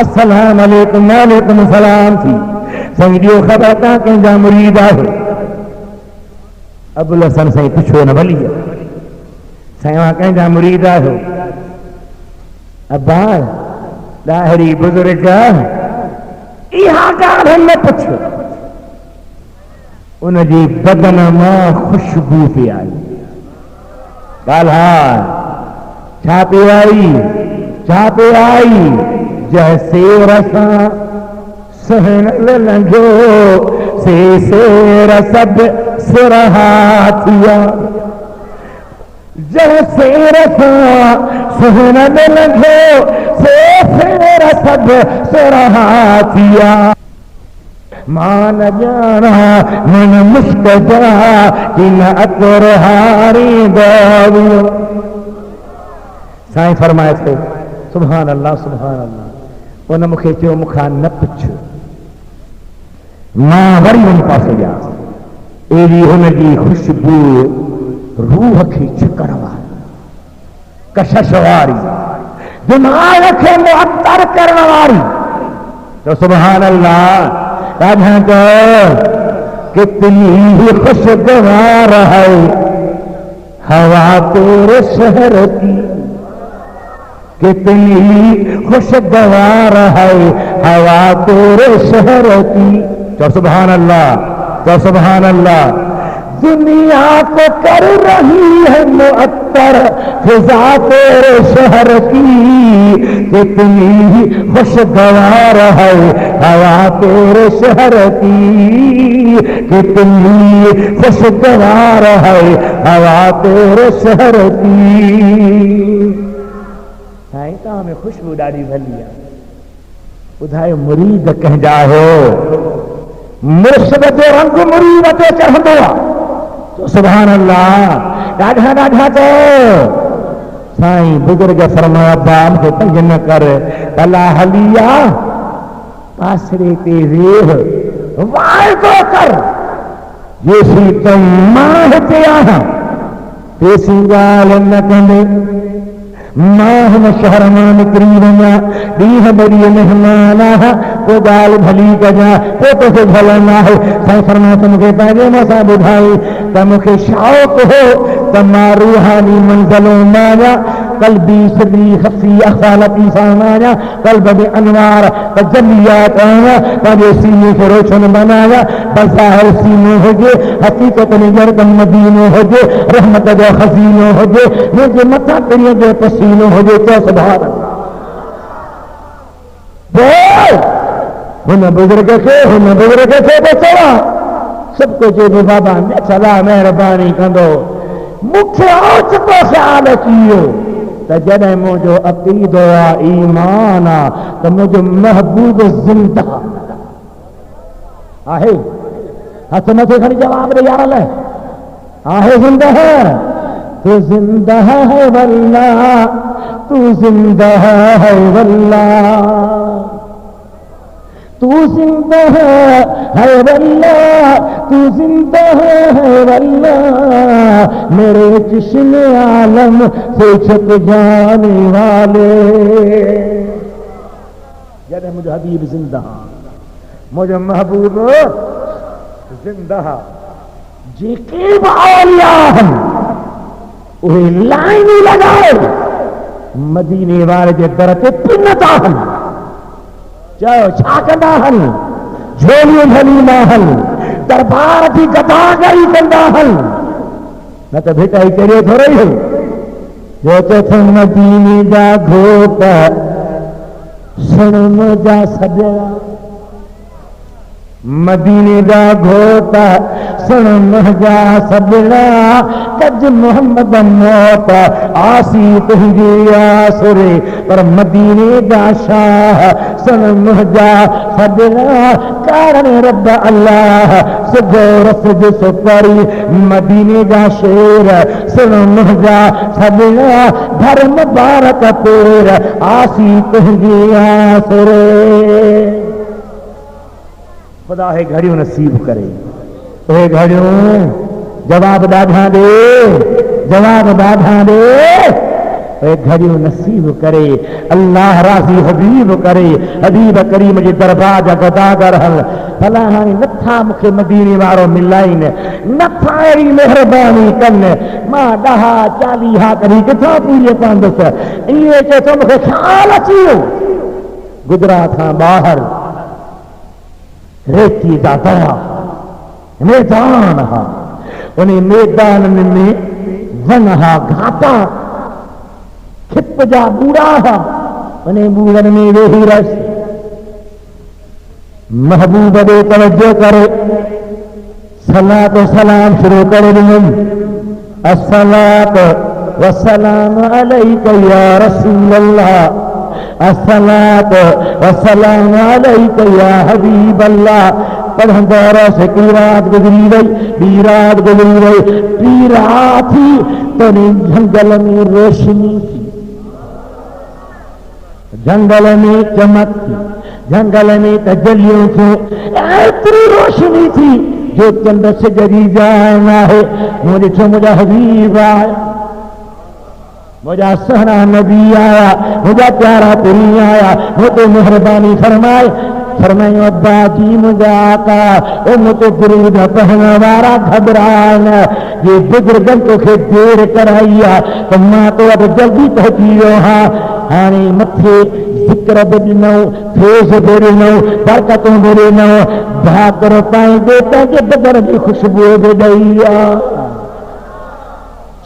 Speaker 1: अस्सलाम अलैकुम वालेकुम सलाम थी साईं ॾियो ख़बर तव्हां कंहिंजा मुरीद आहियो अबुल हसन साईं पुछो न वली साईं मां कंहिंजा मुरीद आहियो अब्बा दाहिरी बुज़ुर्ग इहा ॻाल्हि न पुछ उनजी बदन मां ख़ुशबू पई आई ॻाल्हि छा पई आई जैसे रसां सहन लंघो से सेर सब सुरहा थिया जैसे रसां सहन लंघो से सेर सब सुरहा थिया मां न ॼाणा मन मुश्क जा कि न अतर हारी दावियो साईं फरमाए थो सुभान अल्लाह उन मूंखे चयो मूंखां न पुछ मां वरी हुन पासे वियासीं अहिड़ी हुनजी ख़ुशबू रूह खे चिकर वारी कशश वारी दिमाग़ खे मुअत्तर करण वारी तो सुभान अल्लाह राधा को कितनी ही खुशगवार है हवा तेरे शहर की कितनी खुशगवार है हवा तेरे शहर की तो सुभान अल्लाह दुनिया को कर रही है मुअत्तर फिजा तेरे शहर की कितनी ही खुशगवार है हवा तेरे शहर की कितनी खुशगवार है हवा तेरे शहर की साईं तव्हां में ख़ुशबू ॾाढी भली आहे ॿुधायो मुरीद कंहिंजा हो मुर्शिद जो रंग मुरीद ते चढ़ंदो आहे सुभान अल्लाह ॾाढा चयो साईं बुज़ुर्ग फरमाया बा मूंखे तंग न कर भला हलिया पासरे ते वेह वाइदो कर जेसी त मां हिते आहियां तेसी ॻाल्हि न कंदे मां हिन शहर मां निकिरी वञा ॾींहं ॿड़ी महिमान को ॻाल्हि भली कजां को तोखे भलो न आहे साईं फरमाए त मूंखे पंहिंजे मसां ॿुधाई त मूंखे शौक़ु हो त मां रूहानी मंज़िलूं माञा कल्बी सिरी खफ़ी अख़ालती सां माञा कल्ब में अनवार तजल्लियात आया पंहिंजे सीने खे रोशन बनाया बज़ाहिर सीनो हुजे हक़ीक़त में जरदम मदीनो हुजे रहमत जो खज़ीनो हुजे मुंहिंजे मथां पिणीअ जो पसीनो हुजे चओ सुभान हुन बुज़ुर्ग खे बि चवां सभु कुझु बि बाबा सलाह महिरबानी कंदो मूंखे ओचितो ख़्यालु अची वियो त जॾहिं मुंहिंजो अक़ीदो आहे ईमान आहे त मुंहिंजो महबूब ज़िंदा आहे हथ मथे खड़ी जवाब दे यार ले आहे जिंदा है तू जिंदा है वल्ला तू जिंदा है वल्ला तू जिंदा है वल्ला तू जिंदा है वल्ला मेरे जिस्म आलम से छुप जाने वाले जब मुझे हबीब जिंदा मुझे महबूब जिंदा जेके औलिया उहे लाइन लगाए मदीने वाले जे दर ते पिनता हन चयो छा कंदा हन झोलियूं भलींदा हन दरबार जी गदागरी कंदा हन न त भेटाई करे थोरो ई जो चथो मदीने जा घोट सुण जा सॼणा मदीने जा घोट सुण जा सॼणा कज मोहम्मद मौत आसी तुंहिंजी आसुरे पर मदीने जा शाह सुण जा सॼणा कारण रब अल्लाह सुबो रस सुपरी मदीने जा शेर सुण जा सॼणा धर्म बारक पेर आसी तुंहिंजी आसुरे खुदा है घड़ियों नसीब करे तो घड़ियों जवाब दाधा दे जवाब दाधा दे घड़ियों नसीब करे अल्लाह राज़ी हबीब करे हबीब करीम जे दरबार जा गदागर हल भला हाणे नथा मूंखे मदीने वारो मिलाइन नथा अहिड़ी महिरबानी कनि मां 10-40 करी किथां पूरी पवंदुसि इहे चए थो मूंखे ख़्याल अची वियो गुजरात खां ॿाहिरि रेती जा दरा मैदान हा उन मैदान में वन हा घाटा खिप जा बूढ़ा हा उन बूढ़न में वेही रस महबूब दे तवज्जो करे सलात सलाम शुरू करे ॾिनमि अस्सलात वस्सलाम अलैका या रसूल अल्लाह अस्सलात वस्सलाम अलैका या हबीब अल्लाह पढ़ंदो रस हिकिड़ी रात गुज़री वई ॿी रात गुज़री वई टी रात थी तो जंगल में रोशनी थी जंगल में चमक थी जंगल में तजलियों थियूं एतिरी रोशनी थी जो चंड सिजरी जान आहे मूं ॾिठो मुंहिंजा हबीब आया मुझा सहना नबी आया मुझा प्यारा पुरी आया वो तो मेहरबानी फरमाए फरमायो अब्बा जी मुझा आका ओ मुझे दुरूद पढ़ने वारा घबरान ये बुजुर्गन तोखे देर कराई आहे तो मां तो अब जल्दी पहुची वियो हाँ हाणे मथे जिक्र बि ॾिनो फेस बि ॾिनो बरकतूं बि ॾिनो भाकुर पाईंदे पंहिंजे बदर जी ख़ुशबू बि ॾेई आहे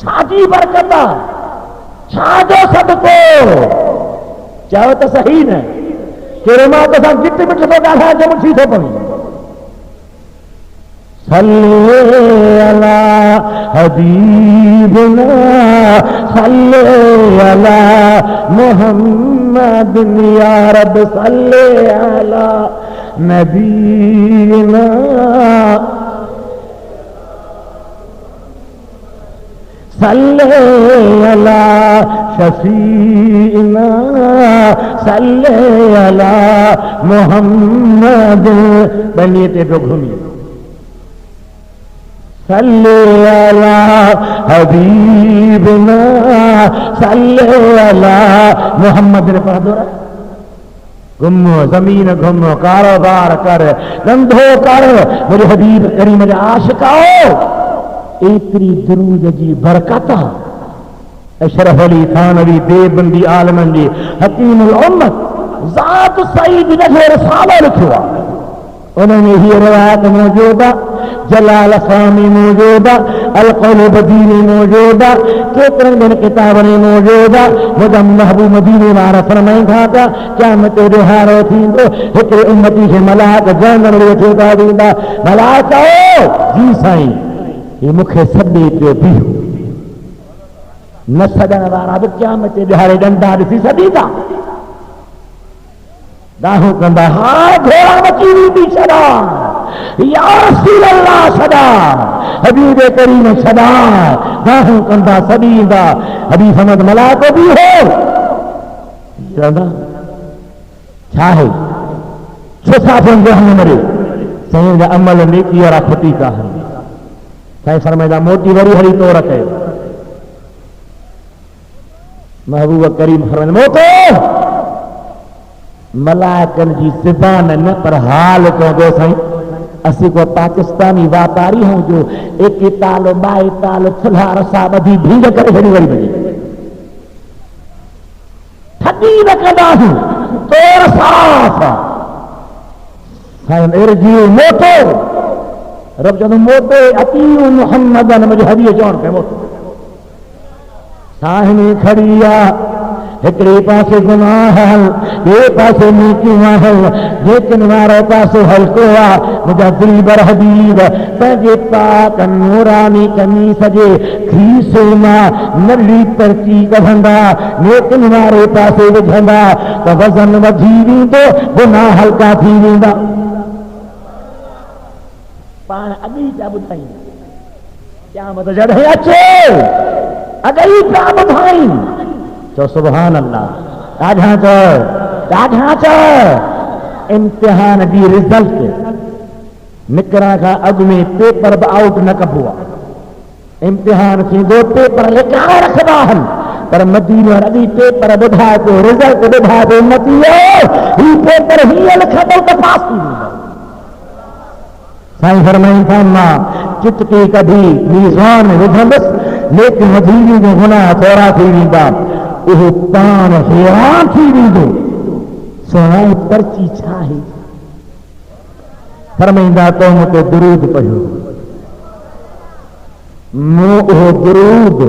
Speaker 1: छाजी बरकत आहे छाजो सदको चओ त सही न कहिड़ो मां तोसां गिट मिट थो ॻाल्हायां जो मुठी थो पवे सल्ले अला हबीबना सल्ले अला मुहम्मद या रब सल्ले अला नबीना सल्ले अला शफीना सल्ले अला मुहम्मद बनिए ते पियो घुमी सल्ले अला हबीबना सल्ले अला मुहम्मद ने पढ़ंदो रहे घुमो ज़मीन घुमो कारोबार कर धंधो कर मुंहिंजे हबीब करीम जा आशिकाओ एतरी दरूद जी बरकत अशरफ अली थानवी देवबंदी आलमन जी हकीमुल उम्मत ज़ात सईद जो रिसालो लिखियो आहे उन्होंने ही रिवायत मौजूद आहे जलाल सामी मौजूद आहे अलक़ौल बदीनी मौजूद आहे केतिरनि ॿियनि किताबनि में मौजूद आहे मुंहिंजा महबूब मदीने वारा फरमाईंदा था क़यामत जो ॾिहाड़ो थींदो हिकिड़े उम्मती खे मलाक जानवर वेठे था ॾींदा मलाक जी साईं ये मूंखे सॾे पियो बीहो न सॾण वारा बि क़यामत जे ॾिहाड़े डंडा ॾिसी सॾींदा दाहूं कंदा हा घोड़ा मची वेंदी छॾा या रसूल अल्लाह सदा हबीब करीम सदा गाहूं कंदा सदींदा हबीब समद मलाको भी हो छा है छो साफ़न जहन मरे साईं जा अमल नेकी वारा खुटी का है साईं फरमाईंदा मोटी वरी हरी तो रखे महबूब करीम फरमाईंदा मोटो मलाकन जी ज़बान न पर हाल चवंदो साईं असीं को पाकिस्तानी वापारी हूं जो एक ताल बाई ताल थुल्हा रसा ॿधी भींग करे छॾी वरी वञे ठगी न कंदासीं तोर साफ़ साईं इरजी मोटो रब चवंदो मोटो अतीउ मुहम्मदन मुंहिंजो हदीअ चवणु पियो मोटो साहिनी खड़ी आहे हिकिड़े पासे गुनाह हल ॿिए पासे नेकियूं आहिनि लेकिन वारो पासो हल्को आहे मुंहिंजा दिलबर हबीब पंहिंजे पाक नूरानी कमीस जे खीसे मां नली तरकी कढंदा नेकिन वारे पासे विझंदा त वज़न वधी वेंदो गुनाह हल्का थी वेंदा पाण अॻी पिया ॿुधाईं क़यामत जॾहिं अचे अॻई पिया ॿुधाईं चो सुभान अल्लाह ॾाढा चओ इम्तिहान जी रिज़ल्ट निकिरण खां अॻु में पेपर बि आउट न कबो आहे इम्तिहान थींदो पेपर लिकाए रखंदा आहिनि पर मदीने वारा अॻी पेपर ॿुधाए पियो रिज़ल्ट ॿुधाए पियो नतीजो ही पेपर हीअं लिखंदो त पास थी वेंदो साईं फरमाईनि था मां चिटकी कढी मीज़ान में विझंदुसि लेकिन मदीने जो गुनाह थोरा थी वेंदा उहो पाण हैरान थी वेंदो सुहिणी पर्ची छा आहे फरमाईंदा तो मूंखे दुरूद पढ़ियो मूं उहो दुरूद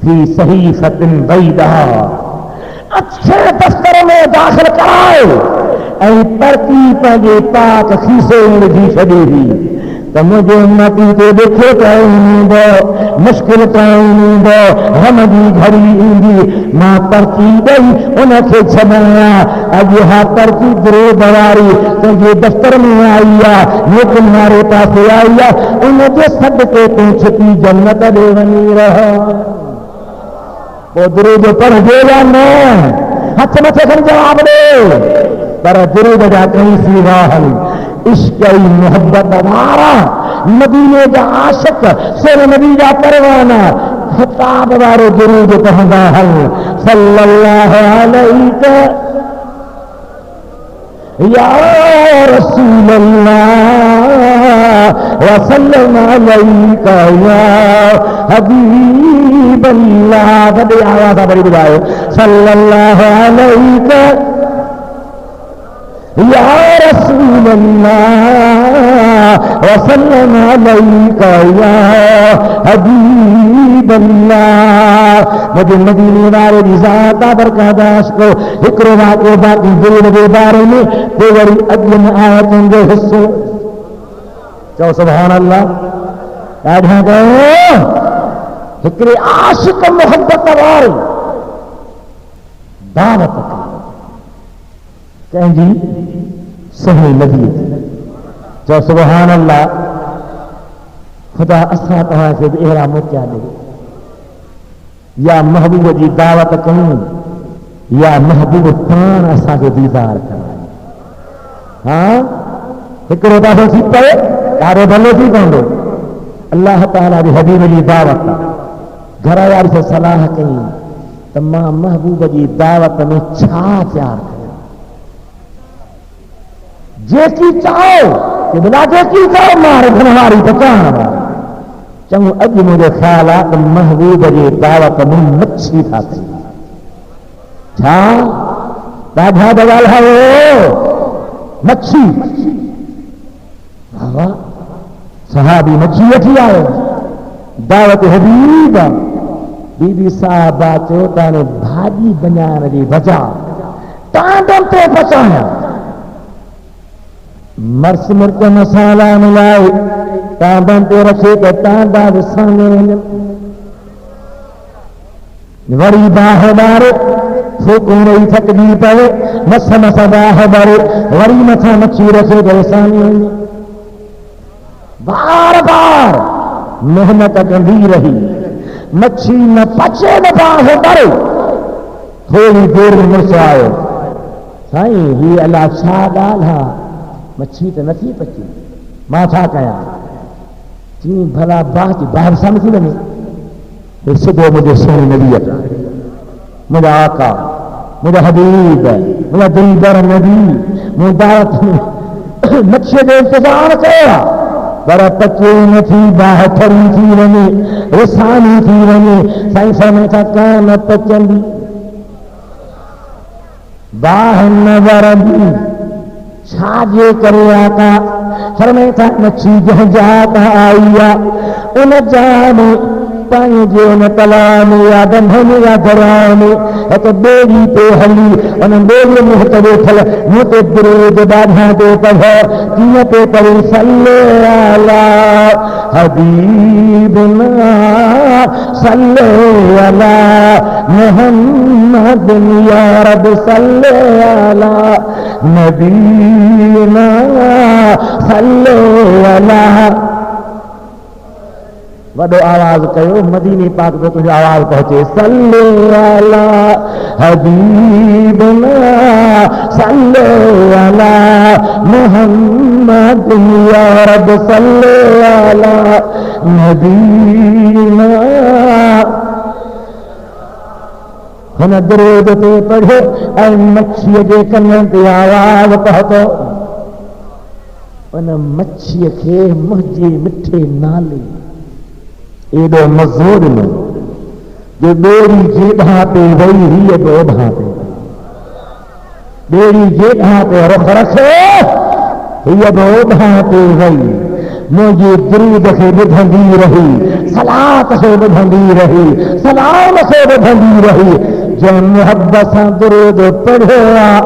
Speaker 1: थी सहीफ़तिन बैदा अच्छे दफ़्तर में दाख़िल कराए ऐं पर्ची पंहिंजे पाक खीसे में विझी छॾी हुई त मुंहिंजे उम्मती ते ॾुखियो टाइम ईंदो मुश्किल टाइम ईंदो गम जी घड़ी ईंदी मां पर्ची ॾेई उनखे छॾायां अॼु हा पर्ची दुरूद वारी तुंहिंजे दफ़्तर में आई आहे नेकिन वारे पासे आई आहे उनजे सदके तूं छिकी जन्नत ॾे वञी रह पोइ दुरूद पढ़जे या न हथ मथे खणी जवाब ॾे पर दुरूद जा कई सीवा हल इश्क ऐं मोहब्बत वारा मदीने जा आशिक सिर नबी जा परवाना खिताब वारो दुरूद पढ़ंदा हल सल्लल्लाहु अलैहि या रसूल अल्लाह व सल्लम अलैका या हबीब अल्लाह वॾे आवाज़ सां वरी ॿुधायो सल्लल्लाहु अलैका या रसूल अल्लाह व सल्लम अलैका या हबीब अल्लाह मुझे मदीने वारे जी ज़ात बरकदास को हिकिड़ो वाक़ियो बाक़ी दिल जे बारे में पोइ वरी अॻु में आयतुनि जो हिसो चओ सुभान अल्लाह ॾाढा कयो हिकिड़े आशिक़ मोहब्बत वारे दावत कंहिंजी सुहिणी नदी चओ सुभान अल्लाह ख़ुदा असां तव्हांखे बि अहिड़ा मोकिया ॾे या महबूब जी दावत कयूं या महबूब पाण असांखे दीदार कराए हा हिकिड़ो पासो थी पए ॾाढो भलो थी पवंदो अल्लाह ताला जे हबीब जी दावत घर वारी सां सलाह कई त मां महबूब जी दावत में छा तयारु कयां जेकी चाहो कि बिना जेकी चाहो मां रखण वारी पचाइण वारी चङो अॼु मुंहिंजो ख़्यालु आहे त महबूब जी दावत में मच्छी था थी छा ॾाढा त ॻाल्हायो मच्छी वाह सहाबी मच्छी वठी आयो दावत हबीब बीबी साहिबा चयो त हाणे भाॼी बनाइण जी बजाए टांडनि ते पचायां मर्च मिर्च मसाला मिलाए टांडनि ते रखे त टांडा विसांगे वञनि वरी बाह ॿारे फूकूं रही थकिजी पवे मस मस बाह ॿारे वरी मथां मच्छी रखे त विसांगे वञे बार बार मेहनत कंदी रही, मच्छी न पचे न बाहे डरे। थोड़ी देर में मुड़स आयो, साईं ही अलाह छा ॻाल्हि आहे, मच्छी त नथी पचे, मां छा कयां? चई भला बाहिर सां नथी वञे। सिधो मुंहिंजे सुहिणे नबीअ तां, मुंहिंजा आका, मुंहिंजा हबीब, मुंहिंजा दिलबर नबी मुंहिंजा मच्छीअ जो इंतज़ार कयो आहे, पर पचे नथी, बाहि ठरी थी वञे, रिसानी थी वञे। साईं फरमाए था कान पचंदी, बाहि न वरंदी, छाजे करे आका? फरमाए था मच्छी जंहिं जात आई आहे उन जा में पंहिंजे उन तलाउ में या ॾंढ में या दरिया में हिकु ॿेड़ी ते हली, उन ॿेड़ीअ में हिकु वेठल मूं ते दुरूद ॾाढा ते पढ़, कीअं ते पढ़ी सल्ले अला हबीबना सल्ले अला मुहम्मद या रब सल्ले अला नबीना सल्ले अला। वॾो आवाज़ कयो, मदीने पाक में तुंहिंजो आवाज़ पहुचे, सल्ले अला हबीबना सल्ले अला मुहम्मद या रब सल्ले अला नबीना। हुन दुरूद ते पढ़ो ऐं मच्छीअ जे कननि ते आवाज़ पहुतो। उन मच्छीअ खे मुंहिंजे मिठे नाले एॾो मज़ो ॾिनो जो ॿेड़ी जेॾां ते वई, हीअ बि ओॾां ते, ॿेड़ी जेॾां ते रुख रखे हीअ बि ओॾां ते वई, मुंहिंजे दुरूद खे ॿुधंदी रही, सलात खे ॿुधंदी रही, सलाम खे ॿुधंदी रही। जंहिं मुहबत सां दुरूद पढ़ियो आहे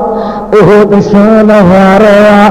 Speaker 1: उहो त शान वारो आहे।